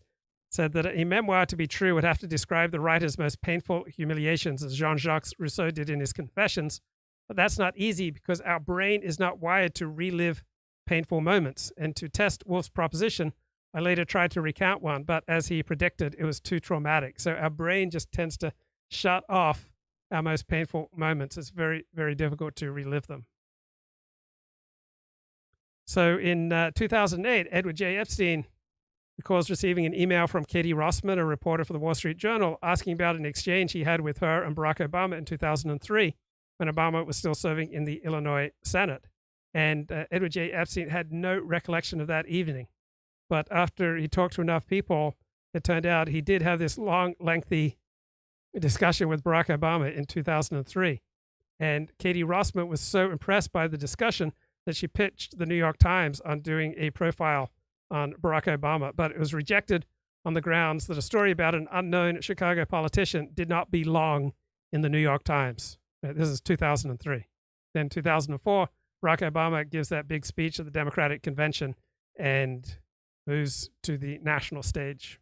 Speaker 1: said that a memoir to be true would have to describe the writer's most painful humiliations, as Jean-Jacques Rousseau did in his Confessions. But that's not easy because our brain is not wired to relive painful moments. And to test Wolfe's proposition, I later tried to recount one, but as he predicted, it was too traumatic. So our brain just tends to shut off our most painful moments. It's very, very difficult to relive them. So in 2008, Edward J. Epstein recalls receiving an email from Katie Rossman, a reporter for the Wall Street Journal, asking about an exchange he had with her and Barack Obama in 2003, when Obama was still serving in the Illinois Senate. And Edward J. Epstein had no recollection of that evening. But after he talked to enough people, it turned out he did have this long, lengthy discussion with Barack Obama in 2003. And Katie Rossman was so impressed by the discussion that she pitched the New York Times on doing a profile on Barack Obama, but it was rejected on the grounds that a story about an unknown Chicago politician did not belong in the New York Times. This is 2003. Then 2004, Barack Obama gives that big speech at the Democratic Convention and moves to the national stage.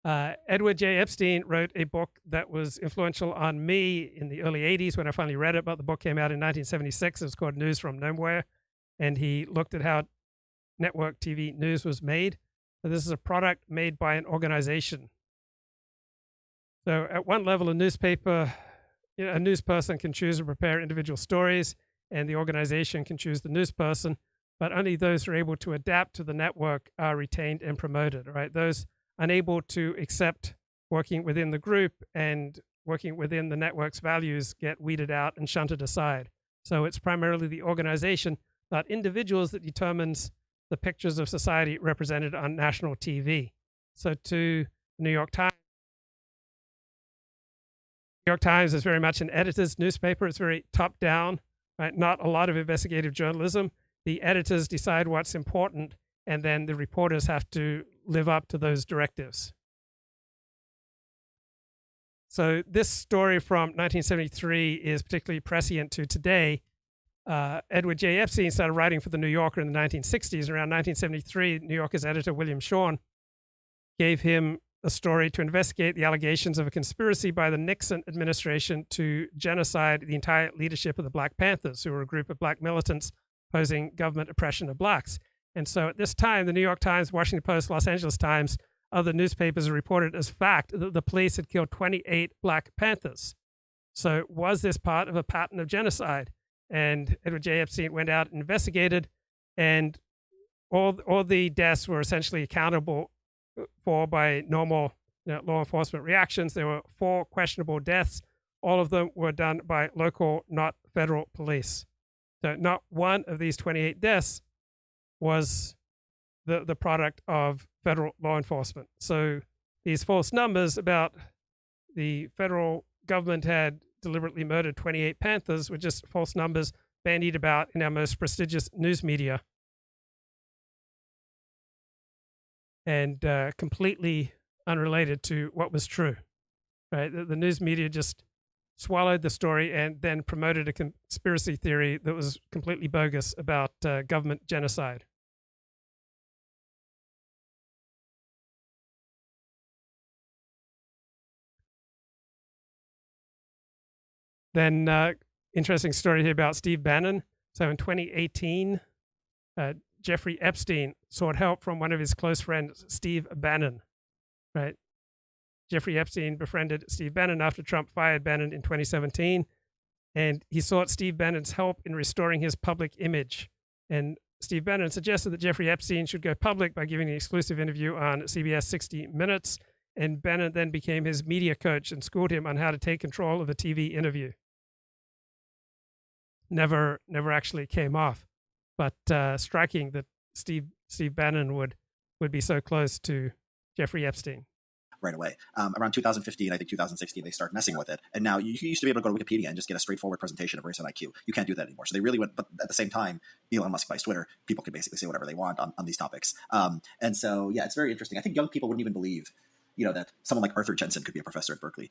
Speaker 1: Edward J. Epstein wrote a book that was influential on me in the early 80s when I finally read it, but the book came out in 1976. It was called News from Nowhere, and he looked at how network TV news was made. So this is a product made by an organization. So at one level, a newspaper, a news person can choose to prepare individual stories, and the organization can choose the news person, but only those who are able to adapt to the network are retained and promoted, right? Those unable to accept working within the group and working within the network's values get weeded out and shunted aside. So it's primarily the organization, not individuals, that determines the pictures of society represented on national TV. So to the New York Times, New York Times is very much an editor's newspaper. It's very top-down, right? Not a lot of investigative journalism. The editors decide what's important, and then the reporters have to live up to those directives. So this story from 1973 is particularly prescient to today. Edward J. Epstein started writing for The New Yorker in the 1960s. Around 1973, New Yorker's editor, William Shawn, gave him a story to investigate the allegations of a conspiracy by the Nixon administration to genocide the entire leadership of the Black Panthers, who were a group of black militants opposing government oppression of blacks. And so at this time, the New York Times, Washington Post, Los Angeles Times, other newspapers reported as fact that the police had killed 28 Black Panthers. So was this part of a pattern of genocide? And Edward J. Epstein went out and investigated, and all the deaths were essentially accountable for by normal law enforcement reactions. There were 4 questionable deaths. All of them were done by local, not federal police. So not one of these 28 deaths was the product of federal law enforcement. So these false numbers about the federal government had deliberately murdered 28 Panthers were just false numbers bandied about in our most prestigious news media, and completely unrelated to what was true. Right? The news media just swallowed the story and then promoted a conspiracy theory that was completely bogus about government genocide. Then, interesting story here about Steve Bannon. So in 2018, Jeffrey Epstein sought help from one of his close friends, Steve Bannon, right? Jeffrey Epstein befriended Steve Bannon after Trump fired Bannon in 2017, and he sought Steve Bannon's help in restoring his public image. And Steve Bannon suggested that Jeffrey Epstein should go public by giving an exclusive interview on CBS 60 Minutes, and Bannon then became his media coach and schooled him on how to take control of a TV interview. Never actually came off, but striking that Steve Bannon would be so close to Jeffrey Epstein.
Speaker 4: Right away. Around 2015, I think 2016, they start messing with it. And now you used to be able to go to Wikipedia and just get a straightforward presentation of race and IQ. You can't do that anymore. So they really went, but at the same time, Elon Musk buys Twitter. People can basically say whatever they want on these topics. And so, yeah, it's very interesting. I think young people wouldn't even believe, that someone like Arthur Jensen could be a professor at Berkeley,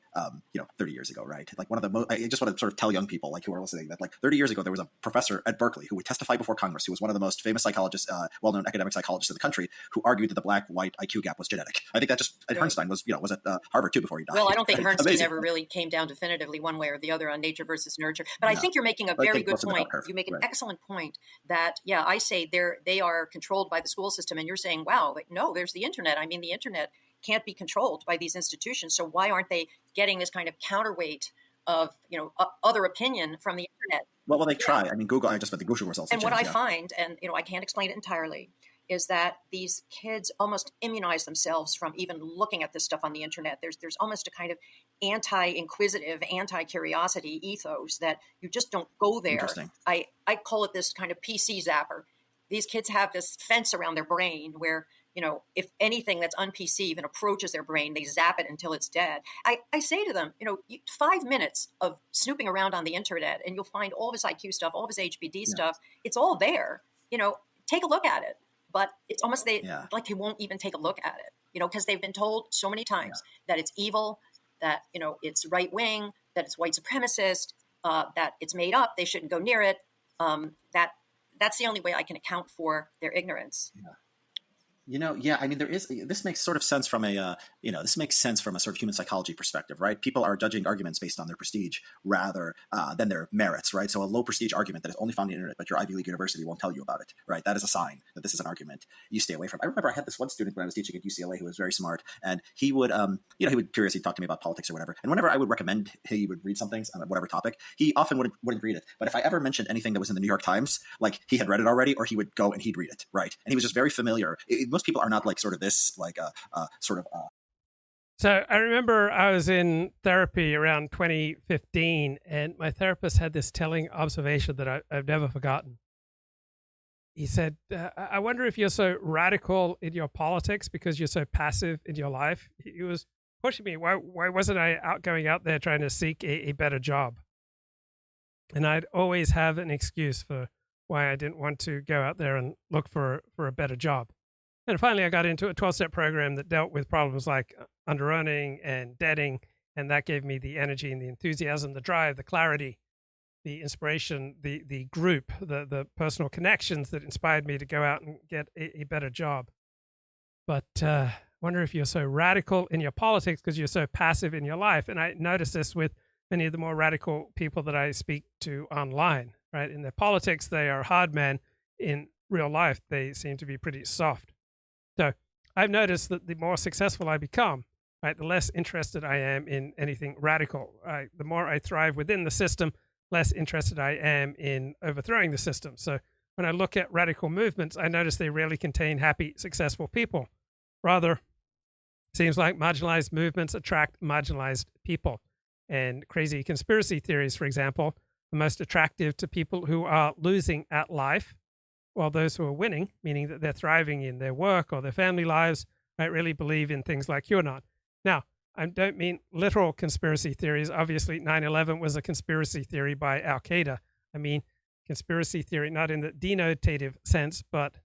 Speaker 4: 30 years ago, right? Like one of the most, I just want to sort of tell young people like who are listening that like 30 years ago, there was a professor at Berkeley who would testify before Congress, who was one of the most famous psychologists, well-known academic psychologists in the country, who argued that the black-white IQ gap was genetic. I think that just, and Bernstein was at Harvard too before he died.
Speaker 3: Well, I don't think
Speaker 4: Right?
Speaker 3: Bernstein
Speaker 4: Amazing.
Speaker 3: ever really came down definitively one way or the other on nature versus nurture. But I think you're making a very good point. You make an excellent point that, I say they are controlled by the school system, and you're saying, wow, no, there's the internet. I mean, the internet can't be controlled by these institutions. So why aren't they getting this kind of counterweight of, other opinion from the internet?
Speaker 4: Well, they try. I mean, Google, I just read the Google results.
Speaker 3: And what I find, and, I can't explain it entirely, is that these kids almost immunize themselves from even looking at this stuff on the internet. There's almost a kind of anti-inquisitive, anti-curiosity ethos that you just don't go there.
Speaker 4: Interesting.
Speaker 3: I call it this kind of PC zapper. These kids have this fence around their brain where, if anything that's un-PC even approaches their brain, they zap it until it's dead. I say to them, 5 minutes of snooping around on the internet and you'll find all of his IQ stuff, all of his HBD stuff. It's all there. Take a look at it. But it's almost like they won't even take a look at it, because they've been told so many times that it's evil, that, it's right wing, that it's white supremacist, that it's made up. They shouldn't go near it. That's the only way I can account for their ignorance.
Speaker 4: Yeah. I mean, this makes sort of sense from a sort of human psychology perspective, right? People are judging arguments based on their prestige rather than their merits, right? So a low prestige argument that is only found on the internet, but your Ivy League university won't tell you about it, right? That is a sign that this is an argument you stay away from. I remember I had this one student when I was teaching at UCLA who was very smart, and he would, he would curiously talk to me about politics or whatever. And whenever I would recommend he would read some things on whatever topic, he often wouldn't read it. But if I ever mentioned anything that was in the New York Times, like he had read it already, or he would go and he'd read it, right? And he was just very familiar. Most people are not like sort of this, like
Speaker 1: So I remember I was in therapy around 2015, and my therapist had this telling observation that I've never forgotten. He said, I wonder if you're so radical in your politics because you're so passive in your life. He was pushing me. Why wasn't I going out there trying to seek a better job? And I'd always have an excuse for why I didn't want to go out there and look for a better job. And finally, I got into a 12-step program that dealt with problems like underearning and debting, and that gave me the energy and the enthusiasm, the drive, the clarity, the inspiration, the group, the personal connections that inspired me to go out and get a better job. But I wonder if you're so radical in your politics because you're so passive in your life. And I notice this with many of the more radical people that I speak to online, right? In their politics, they are hard men. In real life, they seem to be pretty soft. So I've noticed that the more successful I become, right, the less interested I am in anything radical. Right? The more I thrive within the system, less interested I am in overthrowing the system. So when I look at radical movements, I notice they rarely contain happy, successful people. Rather, it seems like marginalized movements attract marginalized people. And crazy conspiracy theories, for example, are most attractive to people who are losing at life, while those who are winning, meaning that they're thriving in their work or their family lives, might really believe in things like QAnon. Now, I don't mean literal conspiracy theories. Obviously, 9/11 was a conspiracy theory by Al-Qaeda. I mean conspiracy theory not in the denotative sense, but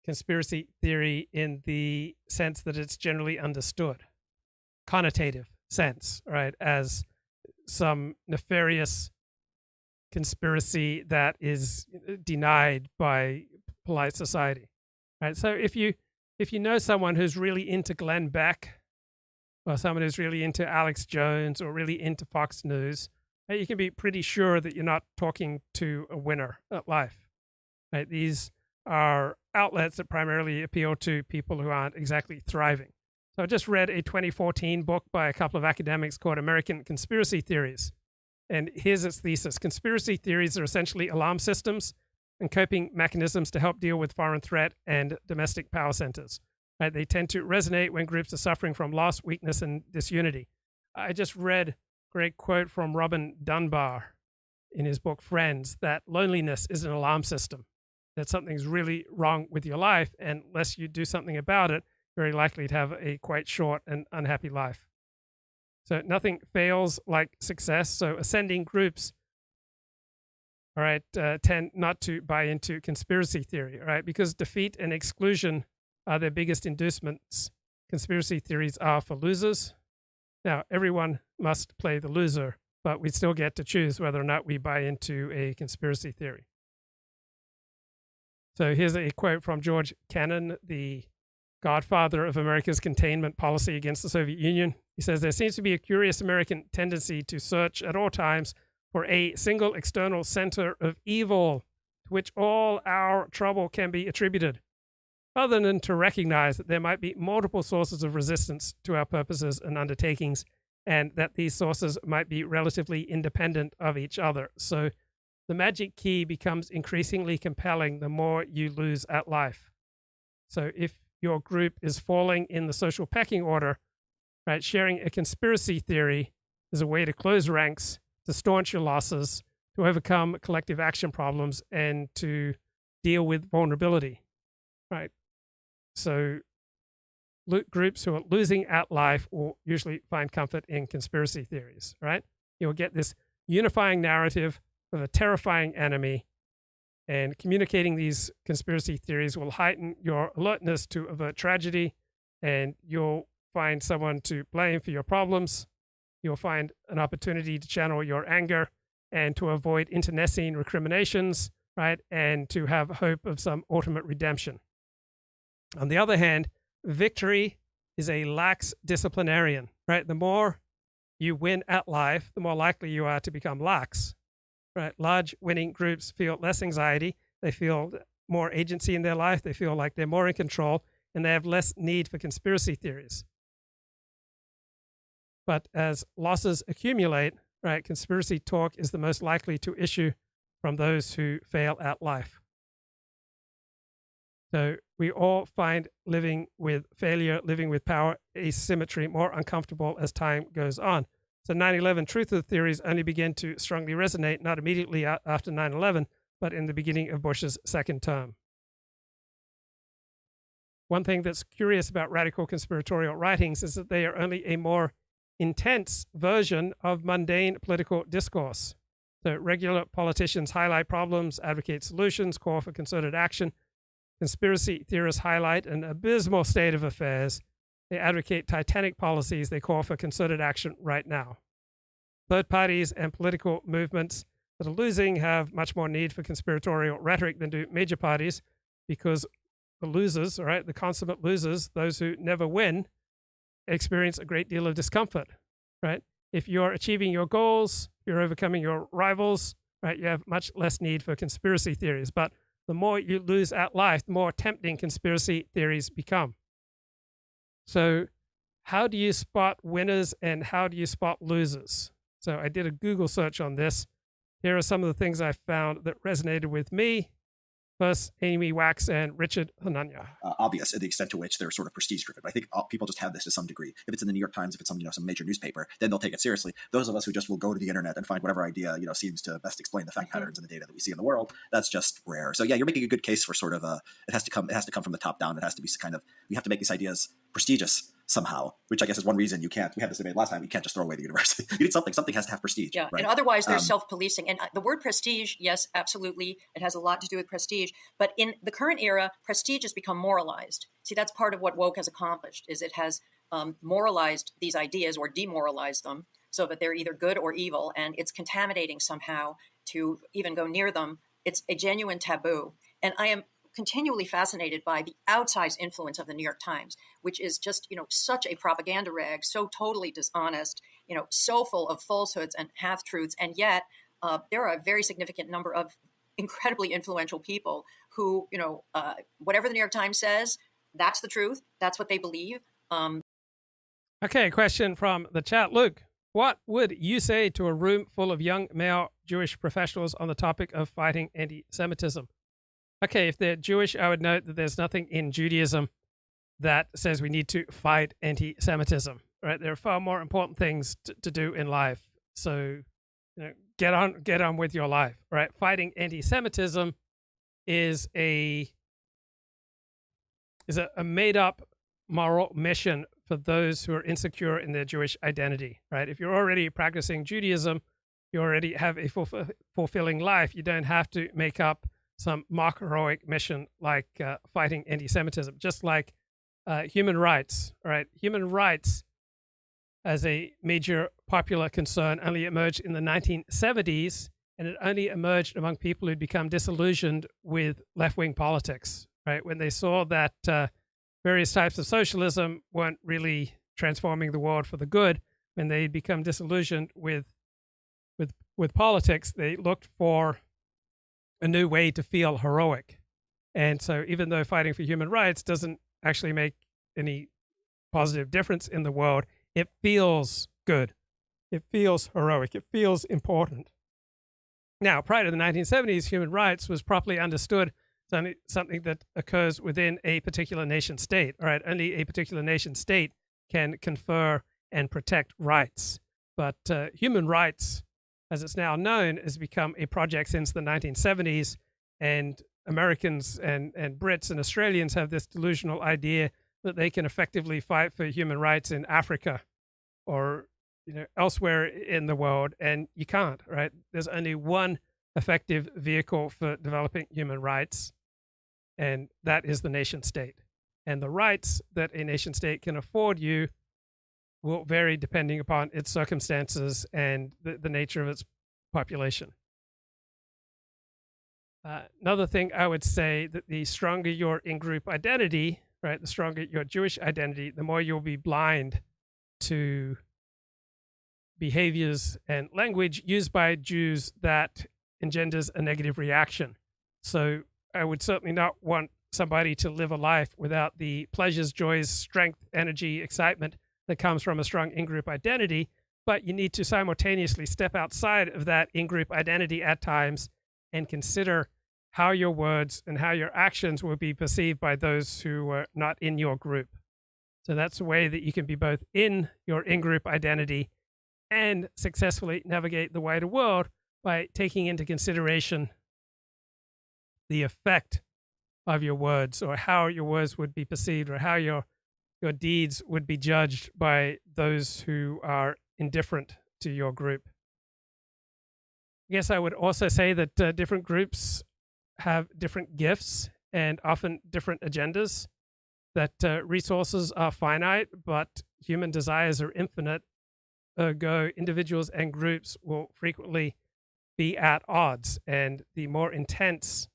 Speaker 1: conspiracy theory in the sense that it's generally understood. Connotative sense, right, as some nefarious conspiracy that is denied by polite society, right? So if you know someone who's really into Glenn Beck or someone who's really into Alex Jones or really into Fox News, you can be pretty sure that you're not talking to a winner at life. Right? These are outlets that primarily appeal to people who aren't exactly thriving. So I just read a 2014 book by a couple of academics called American Conspiracy Theories. And here's its thesis. Conspiracy theories are essentially alarm systems and coping mechanisms to help deal with foreign threat and domestic power centers. Right? They tend to resonate when groups are suffering from loss, weakness, and disunity. I just read a great quote from Robin Dunbar in his book Friends, that loneliness is an alarm system, that something's really wrong with your life, and unless you do something about it, very likely to have a quite short and unhappy life. So nothing fails like success. So ascending groups, all right, tend not to buy into conspiracy theory, all right, because defeat and exclusion are their biggest inducements. Conspiracy theories are for losers. Now, everyone must play the loser, but we still get to choose whether or not we buy into a conspiracy theory. So here's a quote from George Kennan, the godfather of America's containment policy against the Soviet Union. He says, there seems to be a curious American tendency to search at all times for a single external center of evil to which all our trouble can be attributed, other than to recognize that there might be multiple sources of resistance to our purposes and undertakings, and that these sources might be relatively independent of each other. So the magic key becomes increasingly compelling the more you lose at life. So if your group is falling in the social pecking order, right, sharing a conspiracy theory is a way to close ranks, to staunch your losses, to overcome collective action problems, and to deal with vulnerability, right? So groups who are losing at life will usually find comfort in conspiracy theories, right? You'll get this unifying narrative of a terrifying enemy, and communicating these conspiracy theories will heighten your alertness to avert tragedy, and you'll find someone to blame for your problems. You'll find an opportunity to channel your anger and to avoid internecine recriminations, right? And to have hope of some ultimate redemption. On the other hand, victory is a lax disciplinarian, right? The more you win at life, the more likely you are to become lax. Right? Large winning groups feel less anxiety. They feel more agency in their life. They feel like they're more in control, and they have less need for conspiracy theories. But as losses accumulate, right, conspiracy talk is the most likely to issue from those who fail at life. So we all find living with failure, living with power asymmetry more uncomfortable as time goes on. So 9/11 truth of the theories only began to strongly resonate, not immediately after 9/11, but in the beginning of Bush's second term. One thing that's curious about radical conspiratorial writings is that they are only a more intense version of mundane political discourse. So regular politicians highlight problems, advocate solutions, call for concerted action. Conspiracy theorists highlight an abysmal state of affairs. They advocate titanic policies. They call for concerted action right now. Third parties and political movements that are losing have much more need for conspiratorial rhetoric than do major parties, because the losers, all right, the consummate losers, those who never win, experience a great deal of discomfort, right? If you're achieving your goals, you're overcoming your rivals, right, you have much less need for conspiracy theories. But the more you lose at life, the more tempting conspiracy theories become. So how do you spot winners and how do you spot losers? So I did a Google search on this. Here are some of the things I found that resonated with me. First, Amy Wax and Richard Hanania.
Speaker 4: Obvious the extent to which they're sort of prestige driven. I think people just have this to some degree. If it's in the New York Times, if it's some major newspaper, then they'll take it seriously. Those of us who just will go to the internet and find whatever idea seems to best explain the fact patterns and the data that we see in the world, that's just rare. So yeah, you're making a good case for sort of it has to come from the top down. It has to be we have to make these ideas prestigious somehow, which I guess is one reason we had this debate last time. You can't just throw away the university. You need something has to have prestige.
Speaker 3: Yeah,
Speaker 4: right?
Speaker 3: And otherwise there's self-policing. And the word prestige, yes, absolutely, it has a lot to do with prestige. But in the current era, prestige has become moralized. See, that's part of what woke has accomplished, is it has moralized these ideas or demoralized them so that they're either good or evil, and it's contaminating somehow to even go near them. It's a genuine taboo. And I am continually fascinated by the outsized influence of the New York Times, which is just, such a propaganda rag, so totally dishonest, so full of falsehoods and half-truths. And yet there are a very significant number of incredibly influential people who, whatever the New York Times says, that's the truth. That's what they believe.
Speaker 1: Okay, question from the chat. Luke, what would you say to a room full of young male Jewish professionals on the topic of fighting anti-Semitism? Okay, if they're Jewish, I would note that there's nothing in Judaism that says we need to fight anti-Semitism, right? There are far more important things to do in life. So, get on with your life, right? Fighting anti-Semitism is a made-up moral mission for those who are insecure in their Jewish identity, right? If you're already practicing Judaism, you already have a fulfilling life. You don't have to make up some mock heroic mission like fighting anti-Semitism, just like human rights, right? Human rights as a major popular concern only emerged in the 1970s, and it only emerged among people who'd become disillusioned with left-wing politics, right? When they saw that various types of socialism weren't really transforming the world for the good, when they'd become disillusioned with politics, they looked for a new way to feel heroic. And so even though fighting for human rights doesn't actually make any positive difference in the world, it feels good. It feels heroic. It feels important. Now, prior to the 1970s, human rights was properly understood as something that occurs within a particular nation state. All right, only a particular nation state can confer and protect rights. But human rights, as it's now known, has become a project since the 1970s, and Americans and Brits and Australians have this delusional idea that they can effectively fight for human rights in Africa or elsewhere in the world, and you can't, right? There's only one effective vehicle for developing human rights, and that is the nation state. And the rights that a nation state can afford you will vary depending upon its circumstances and the nature of its population. Another thing I would say, that the stronger your in-group identity, right, the stronger your Jewish identity, the more you'll be blind to behaviors and language used by Jews that engenders a negative reaction. So I would certainly not want somebody to live a life without the pleasures, joys, strength, energy, excitement that comes from a strong in-group identity, but you need to simultaneously step outside of that in-group identity at times and consider how your words and how your actions will be perceived by those who are not in your group. So that's a way that you can be both in your in-group identity and successfully navigate the wider world by taking into consideration the effect of your words, or how your words would be perceived, or how your deeds would be judged by those who are indifferent to your group. I guess I would also say that different groups have different gifts and often different agendas, that resources are finite, but human desires are infinite. Ergo, individuals and groups will frequently be at odds, and the more intense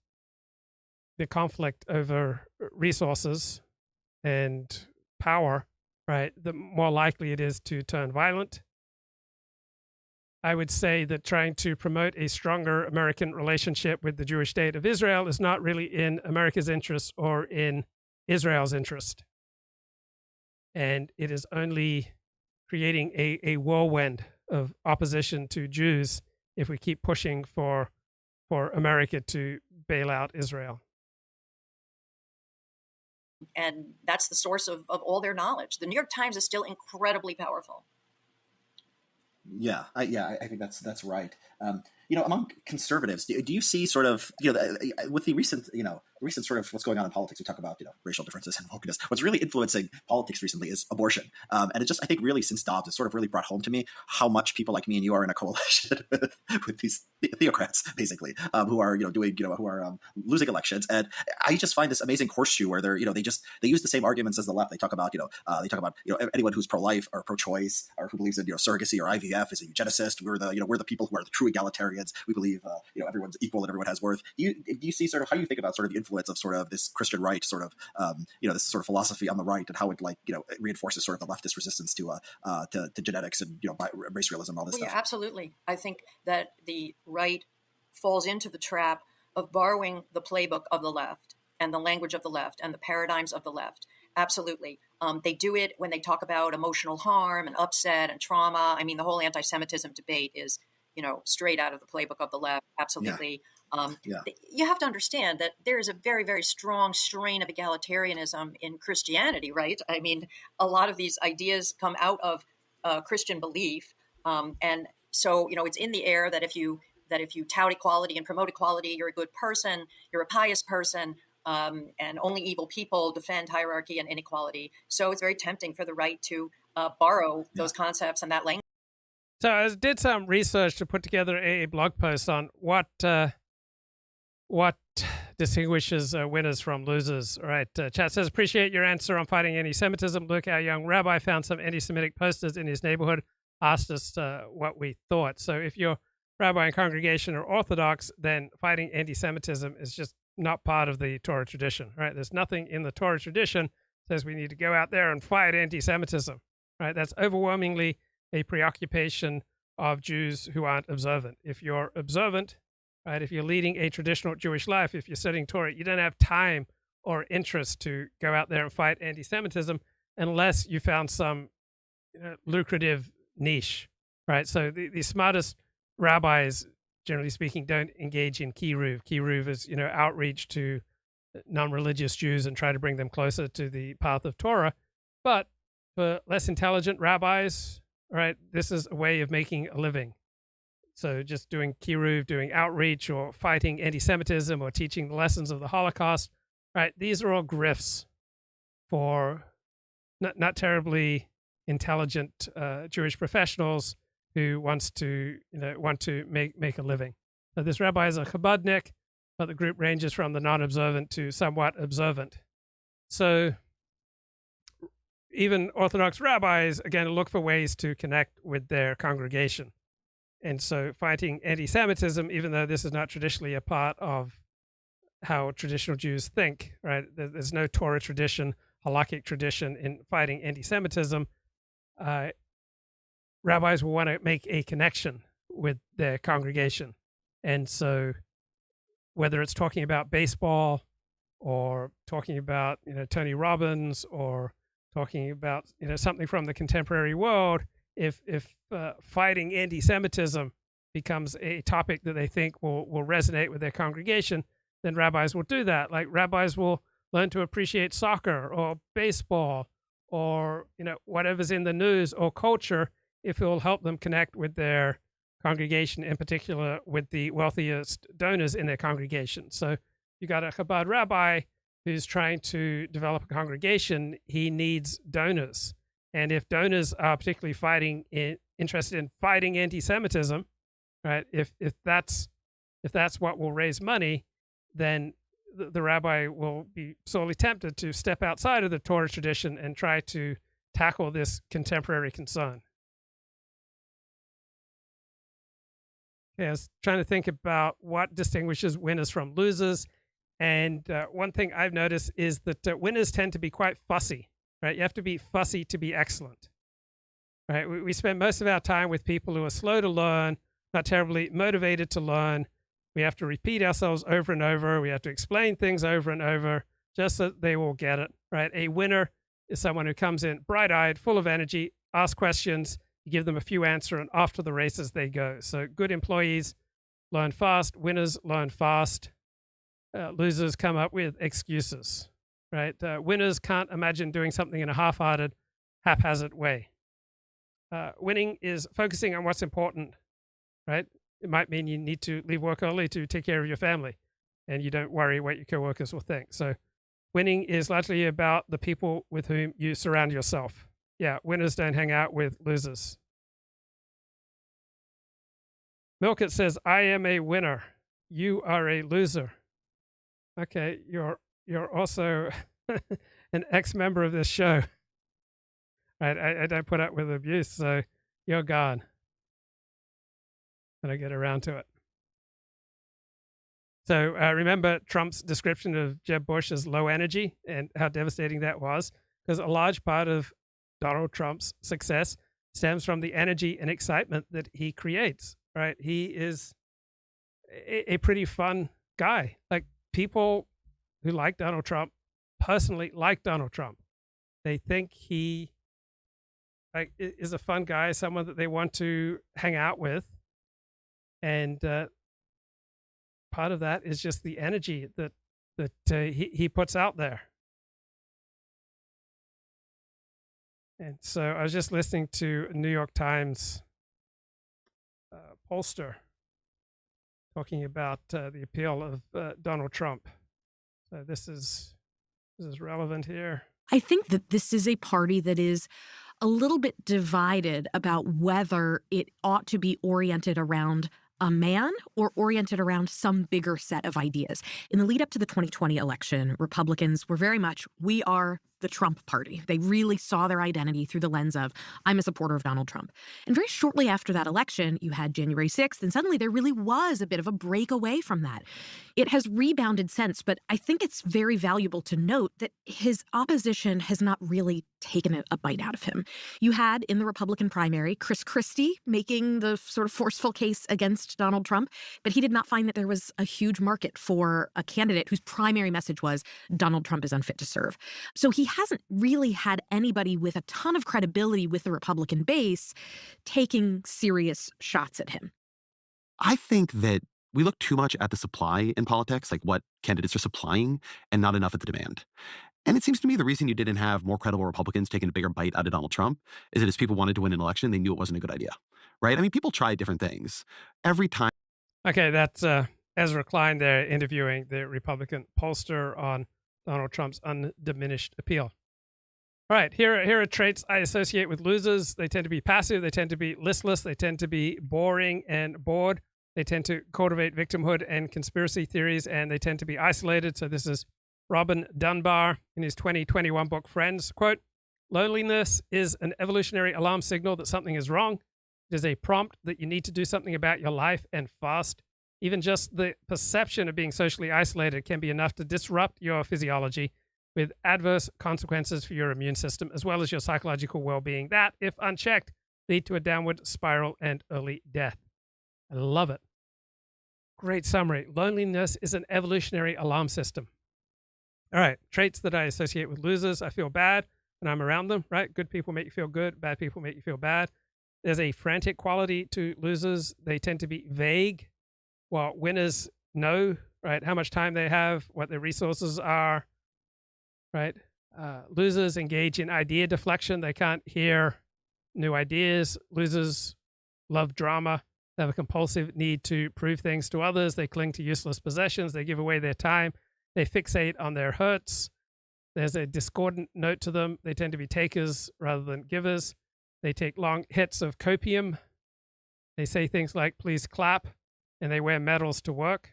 Speaker 1: the conflict over resources and power, right, the more likely it is to turn violent. I would say that trying to promote a stronger American relationship with the Jewish state of Israel is not really in America's interest or in Israel's interest. And it is only creating a whirlwind of opposition to Jews if we keep pushing for America to bail out Israel.
Speaker 3: And that's the source of all their knowledge. The New York Times is still incredibly powerful.
Speaker 4: Yeah, I think that's right. Among conservatives, do you see sort of, with the recent sort of what's going on in politics, we talk about, racial differences and wokeness. What's really influencing politics recently is abortion. And it just, I think really since Dobbs, it sort of really brought home to me how much people like me and you are in a coalition with these theocrats, basically, who are, losing elections. And I just find this amazing horseshoe where they're, they use the same arguments as the left. They talk about, anyone who's pro-life or pro-choice or who believes in, surrogacy or IVF is a eugenicist. We're the people who are the true egalitarians. egalitarians. We believe, everyone's equal and everyone has worth. Do you see sort of how you think about sort of the influence of sort of this Christian right sort of, this sort of philosophy on the right, and how it it reinforces sort of the leftist resistance to genetics and, race realism, all this stuff?
Speaker 3: Yeah, absolutely. I think that the right falls into the trap of borrowing the playbook of the left and the language of the left and the paradigms of the left. Absolutely. They do it when they talk about emotional harm and upset and trauma. I mean, the whole anti-Semitism debate is, straight out of the playbook of the left. Absolutely. You have to understand that there is a very, very strong strain of egalitarianism in Christianity, right? I mean, a lot of these ideas come out of Christian belief. And so, it's in the air that if you tout equality and promote equality, you're a good person, you're a pious person, and only evil people defend hierarchy and inequality. So it's very tempting for the right to borrow those concepts and that language.
Speaker 1: So I did some research to put together a blog post on what distinguishes winners from losers. All right, chat says, appreciate your answer on fighting anti-Semitism. Look, our young rabbi found some anti-Semitic posters in his neighborhood, asked us what we thought. So if your rabbi and congregation are Orthodox, then fighting anti-Semitism is just not part of the Torah tradition, right? There's nothing in the Torah tradition that says we need to go out there and fight anti-Semitism, right? That's overwhelmingly a preoccupation of Jews who aren't observant. If you're observant, right, if you're leading a traditional Jewish life, if you're studying Torah, you don't have time or interest to go out there and fight anti-Semitism unless you found some lucrative niche, right? So the smartest rabbis, generally speaking, don't engage in kiruv. Kiruv is, outreach to non-religious Jews and try to bring them closer to the path of Torah. But for less intelligent rabbis, right, this is a way of making a living. So just doing kiruv, doing outreach, or fighting anti-Semitism, or teaching the lessons of the Holocaust, right? These are all grifts for not terribly intelligent Jewish professionals who want to make a living. So this rabbi is a Chabadnik, but the group ranges from the non-observant to somewhat observant. So even Orthodox rabbis, again, look for ways to connect with their congregation. And so fighting anti-Semitism, even though this is not traditionally a part of how traditional Jews think, right? There's no Torah tradition, halakhic tradition in fighting anti-Semitism. Rabbis will want to make a connection with their congregation. And so whether it's talking about baseball or talking about, Tony Robbins, or talking about, something from the contemporary world, if fighting anti-Semitism becomes a topic that they think will resonate with their congregation, then rabbis will do that. Like rabbis will learn to appreciate soccer or baseball or, whatever's in the news or culture, if it will help them connect with their congregation, in particular with the wealthiest donors in their congregation. So you got a Chabad rabbi who's trying to develop a congregation. He needs donors. And if donors are particularly interested in fighting anti-Semitism, right? If that's what will raise money, then the rabbi will be sorely tempted to step outside of the Torah tradition and try to tackle this contemporary concern. Okay, I was trying to think about what distinguishes winners from losers. And one thing I've noticed is that winners tend to be quite fussy, right? You have to be fussy to be excellent, right? We spend most of our time with people who are slow to learn, not terribly motivated to learn. We have to repeat ourselves over and over. We have to explain things over and over just so they will get it, right? A winner is someone who comes in bright-eyed, full of energy, asks questions, you give them a few answers, and off to the races they go. So good employees learn fast, winners learn fast. Losers come up with excuses, right? Winners can't imagine doing something in a half-hearted, haphazard way. Winning is focusing on what's important, right? It might mean you need to leave work early to take care of your family, and you don't worry what your coworkers will think. So winning is largely about the people with whom you surround yourself. Yeah, winners don't hang out with losers. Milkit says, I am a winner. You are a loser. Okay, you're also an ex-member of this show. Right? I don't put up with abuse, so you're gone. When I get around to it. So remember Trump's description of Jeb Bush as low energy and how devastating that was? Because a large part of Donald Trump's success stems from the energy and excitement that he creates, right? He is a pretty fun guy. Like, people who like Donald Trump personally like Donald Trump. They think he is a fun guy, someone that they want to hang out with. And part of that is just the energy that he puts out there. And so I was just listening to New York Times pollster talking about the appeal of Donald Trump. So this is relevant here.
Speaker 6: I think that this is a party that is a little bit divided about whether it ought to be oriented around a man or oriented around some bigger set of ideas. In the lead up to the 2020 election, Republicans were very much, we are the Trump party. They really saw their identity through the lens of, I'm a supporter of Donald Trump. And very shortly after that election, you had January 6th, and suddenly there really was a bit of a break away from that. It has rebounded since, but I think it's very valuable to note that his opposition has not really taken a bite out of him. You had, in the Republican primary, Chris Christie making the sort of forceful case against Donald Trump, but he did not find that there was a huge market for a candidate whose primary message was Donald Trump is unfit to serve. So he hasn't really had anybody with a ton of credibility with the Republican base taking serious shots at him.
Speaker 7: I think that we look too much at the supply in politics, like what candidates are supplying, and not enough at the demand. And it seems to me the reason you didn't have more credible Republicans taking a bigger bite out of Donald Trump is that as people wanted to win an election, they knew it wasn't a good idea, right? I mean, people try different things. Every time.
Speaker 1: Okay, that's Ezra Klein there interviewing the Republican pollster on Donald Trump's undiminished appeal. All right, here are traits I associate with losers. They tend to be passive. They tend to be listless. They tend to be boring and bored. They tend to cultivate victimhood and conspiracy theories, and they tend to be isolated. So this is Robin Dunbar in his 2021 book, Friends. Quote, loneliness is an evolutionary alarm signal that something is wrong. It is a prompt that you need to do something about your life, and fast. Even just the perception of being socially isolated can be enough to disrupt your physiology with adverse consequences for your immune system, as well as your psychological well-being that, if unchecked, lead to a downward spiral and early death. I love it. Great summary. Loneliness is an evolutionary alarm system. All right, traits that I associate with losers. I feel bad when I'm around them, right? Good people make you feel good. Bad people make you feel bad. There's a frantic quality to losers. They tend to be vague, while winners know, right, how much time they have, what their resources are, right? Losers engage in idea deflection. They can't hear new ideas. Losers love drama. They have a compulsive need to prove things to others. They cling to useless possessions. They give away their time. They fixate on their hurts. There's a discordant note to them. They tend to be takers rather than givers. They take long hits of copium. They say things like, please clap, and they wear medals to work.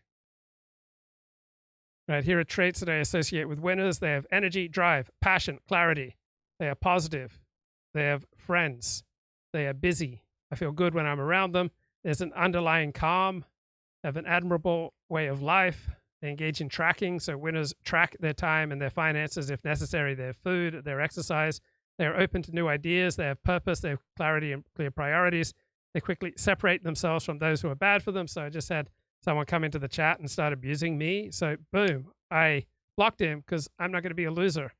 Speaker 1: Right, here are traits that I associate with winners. They have energy, drive, passion, clarity. They are positive. They have friends. They are busy. I feel good when I'm around them. There's an underlying calm. They have an admirable way of life. They engage in tracking. So winners track their time and their finances, if necessary, their food, their exercise. They are open to new ideas. They have purpose. They have clarity and clear priorities. They quickly separate themselves from those who are bad for them. So I just had someone come into the chat and start abusing me. So boom, I blocked him because I'm not going to be a loser.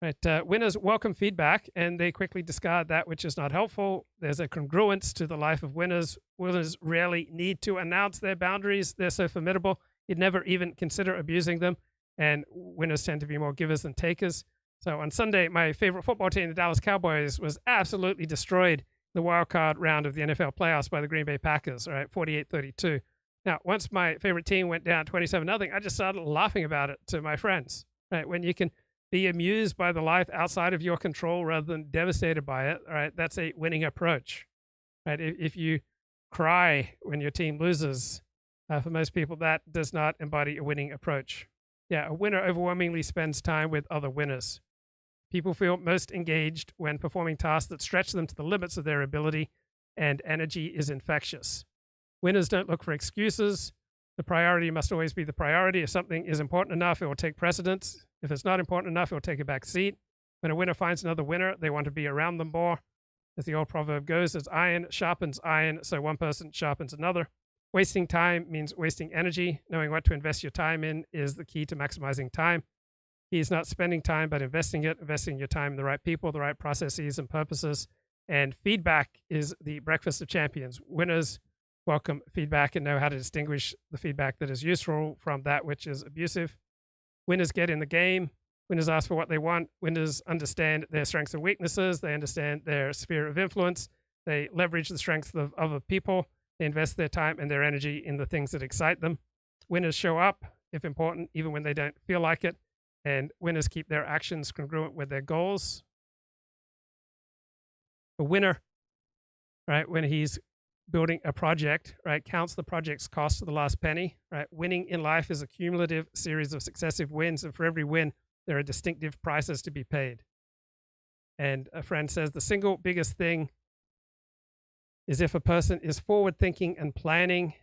Speaker 1: Right, winners welcome feedback and they quickly discard that which is not helpful. There's a congruence to the life of winners. Winners rarely need to announce their boundaries. They're so formidable, you'd never even consider abusing them. And winners tend to be more givers than takers. So on Sunday, my favorite football team, the Dallas Cowboys, was absolutely destroyed in the wild card round of the NFL playoffs by the Green Bay Packers, right, 48-32. Now, once my favorite team went down 27-0, I just started laughing about it to my friends, right? When you can be amused by the life outside of your control rather than devastated by it, right? That's a winning approach, right? If you cry when your team loses, for most people, that does not embody a winning approach. Yeah, a winner overwhelmingly spends time with other winners. People feel most engaged when performing tasks that stretch them to the limits of their ability, and energy is infectious. Winners don't look for excuses. The priority must always be the priority. If something is important enough, it will take precedence. If it's not important enough, it will take a back seat. When a winner finds another winner, they want to be around them more. As the old proverb goes, as iron sharpens iron, so one person sharpens another. Wasting time means wasting energy. Knowing what to invest your time in is the key to maximizing time. Key is not spending time, but investing it, investing your time in the right people, the right processes and purposes. And feedback is the breakfast of champions. Winners welcome feedback and know how to distinguish the feedback that is useful from that which is abusive. Winners get in the game. Winners ask for what they want. Winners understand their strengths and weaknesses. They understand their sphere of influence. They leverage the strengths of other people. They invest their time and their energy in the things that excite them. Winners show up, if important, even when they don't feel like it. And winners keep their actions congruent with their goals. A winner, right, when he's building a project, right, counts the project's cost to the last penny, right? Winning in life is a cumulative series of successive wins, and for every win, there are distinctive prices to be paid. And a friend says the single biggest thing is if a person is forward-thinking and planning,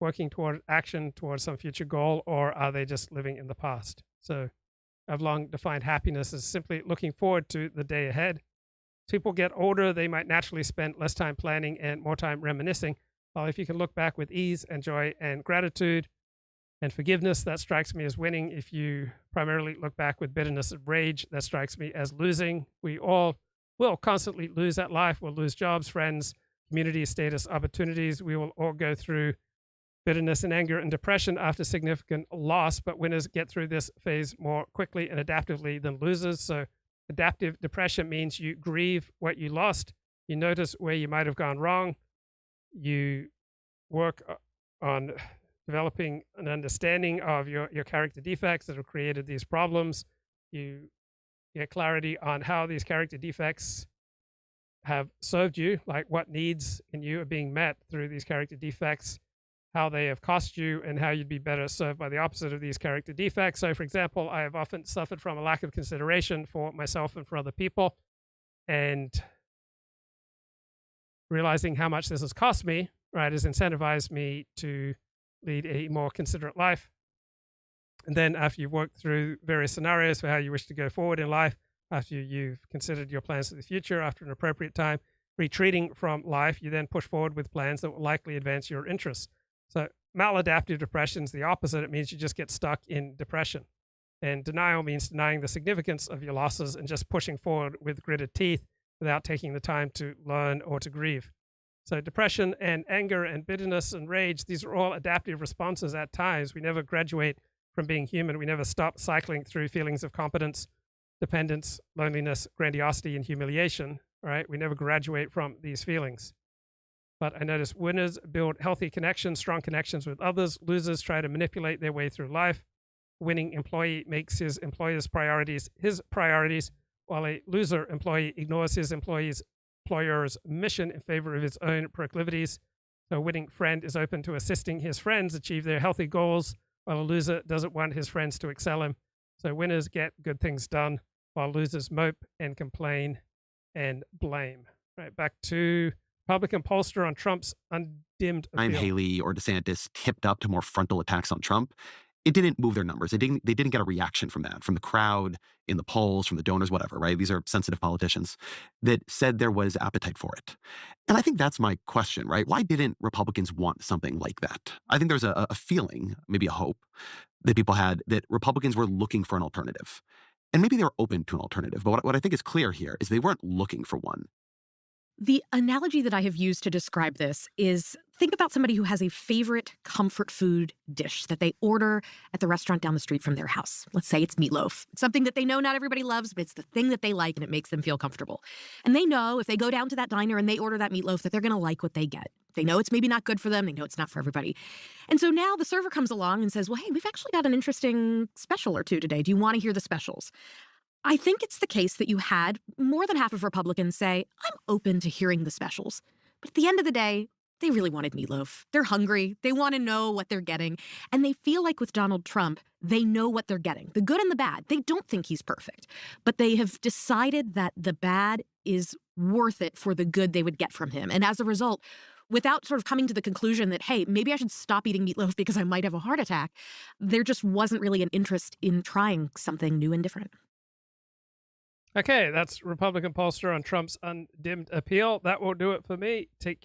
Speaker 1: working toward action, towards some future goal, or are they just living in the past? So I've long defined happiness as simply looking forward to the day ahead. As people get older, they might naturally spend less time planning and more time reminiscing. While if you can look back with ease and joy and gratitude and forgiveness, that strikes me as winning. If you primarily look back with bitterness and rage, that strikes me as losing. We all will constantly lose at life. We'll lose jobs, friends, community, status, opportunities. We will all go through bitterness and anger and depression after significant loss, but winners get through this phase more quickly and adaptively than losers. So adaptive depression means you grieve what you lost, you notice where you might have gone wrong, you work on developing an understanding of your character defects that have created these problems, you get clarity on how these character defects have served you, like what needs in you are being met through these character defects, how they have cost you, and how you'd be better served by the opposite of these character defects. So, for example, I have often suffered from a lack of consideration for myself and for other people, and realizing how much this has cost me, right, has incentivized me to lead a more considerate life. And then after you've worked through various scenarios for how you wish to go forward in life, after you've considered your plans for the future, after an appropriate time, retreating from life, you then push forward with plans that will likely advance your interests. So maladaptive depression is the opposite. It means you just get stuck in depression. And denial means denying the significance of your losses and just pushing forward with gritted teeth without taking the time to learn or to grieve. So depression and anger and bitterness and rage, these are all adaptive responses at times. We never graduate from being human. We never stop cycling through feelings of competence, dependence, loneliness, grandiosity, and humiliation, right? We never graduate from these feelings. But I notice winners build healthy connections, strong connections with others. Losers try to manipulate their way through life. A winning employee makes his employer's priorities his priorities, while a loser employee ignores his employer's mission in favor of his own proclivities. So a winning friend is open to assisting his friends achieve their healthy goals, while a loser doesn't want his friends to excel him. So winners get good things done, while losers mope and complain and blame. Right, back to Republican pollster on Trump's undimmed appeal.
Speaker 7: Haley or DeSantis tipped up to more frontal attacks on Trump. It didn't move their numbers. They didn't get a reaction from that, from the crowd, in the polls, from the donors, whatever, right? These are sensitive politicians that said there was appetite for it. And I think that's my question, right? Why didn't Republicans want something like that? I think there's a feeling, maybe a hope, that people had that Republicans were looking for an alternative. And maybe they were open to an alternative. But what I think is clear here is they weren't looking for one.
Speaker 6: The analogy that I have used to describe this is think about somebody who has a favorite comfort food dish that they order at the restaurant down the street from their house. Let's say it's meatloaf. It's something that they know not everybody loves, but it's the thing that they like and it makes them feel comfortable. And they know if they go down to that diner and they order that meatloaf that they're going to like what they get. They know it's maybe not good for them. They know it's not for everybody. And so now the server comes along and says, well, hey, we've actually got an interesting special or two today. Do you want to hear the specials? I think it's the case that you had more than half of Republicans say, I'm open to hearing the specials. But at the end of the day, they really wanted meatloaf. They're hungry. They want to know what they're getting. And they feel like with Donald Trump, they know what they're getting, the good and the bad. They don't think he's perfect, but they have decided that the bad is worth it for the good they would get from him. And as a result, without sort of coming to the conclusion that, hey, maybe I should stop eating meatloaf because I might have a heart attack. There just wasn't really an interest in trying something new and different.
Speaker 1: Okay, that's Republican Pollster on Trump's undimmed appeal. That will do it for me. Take care.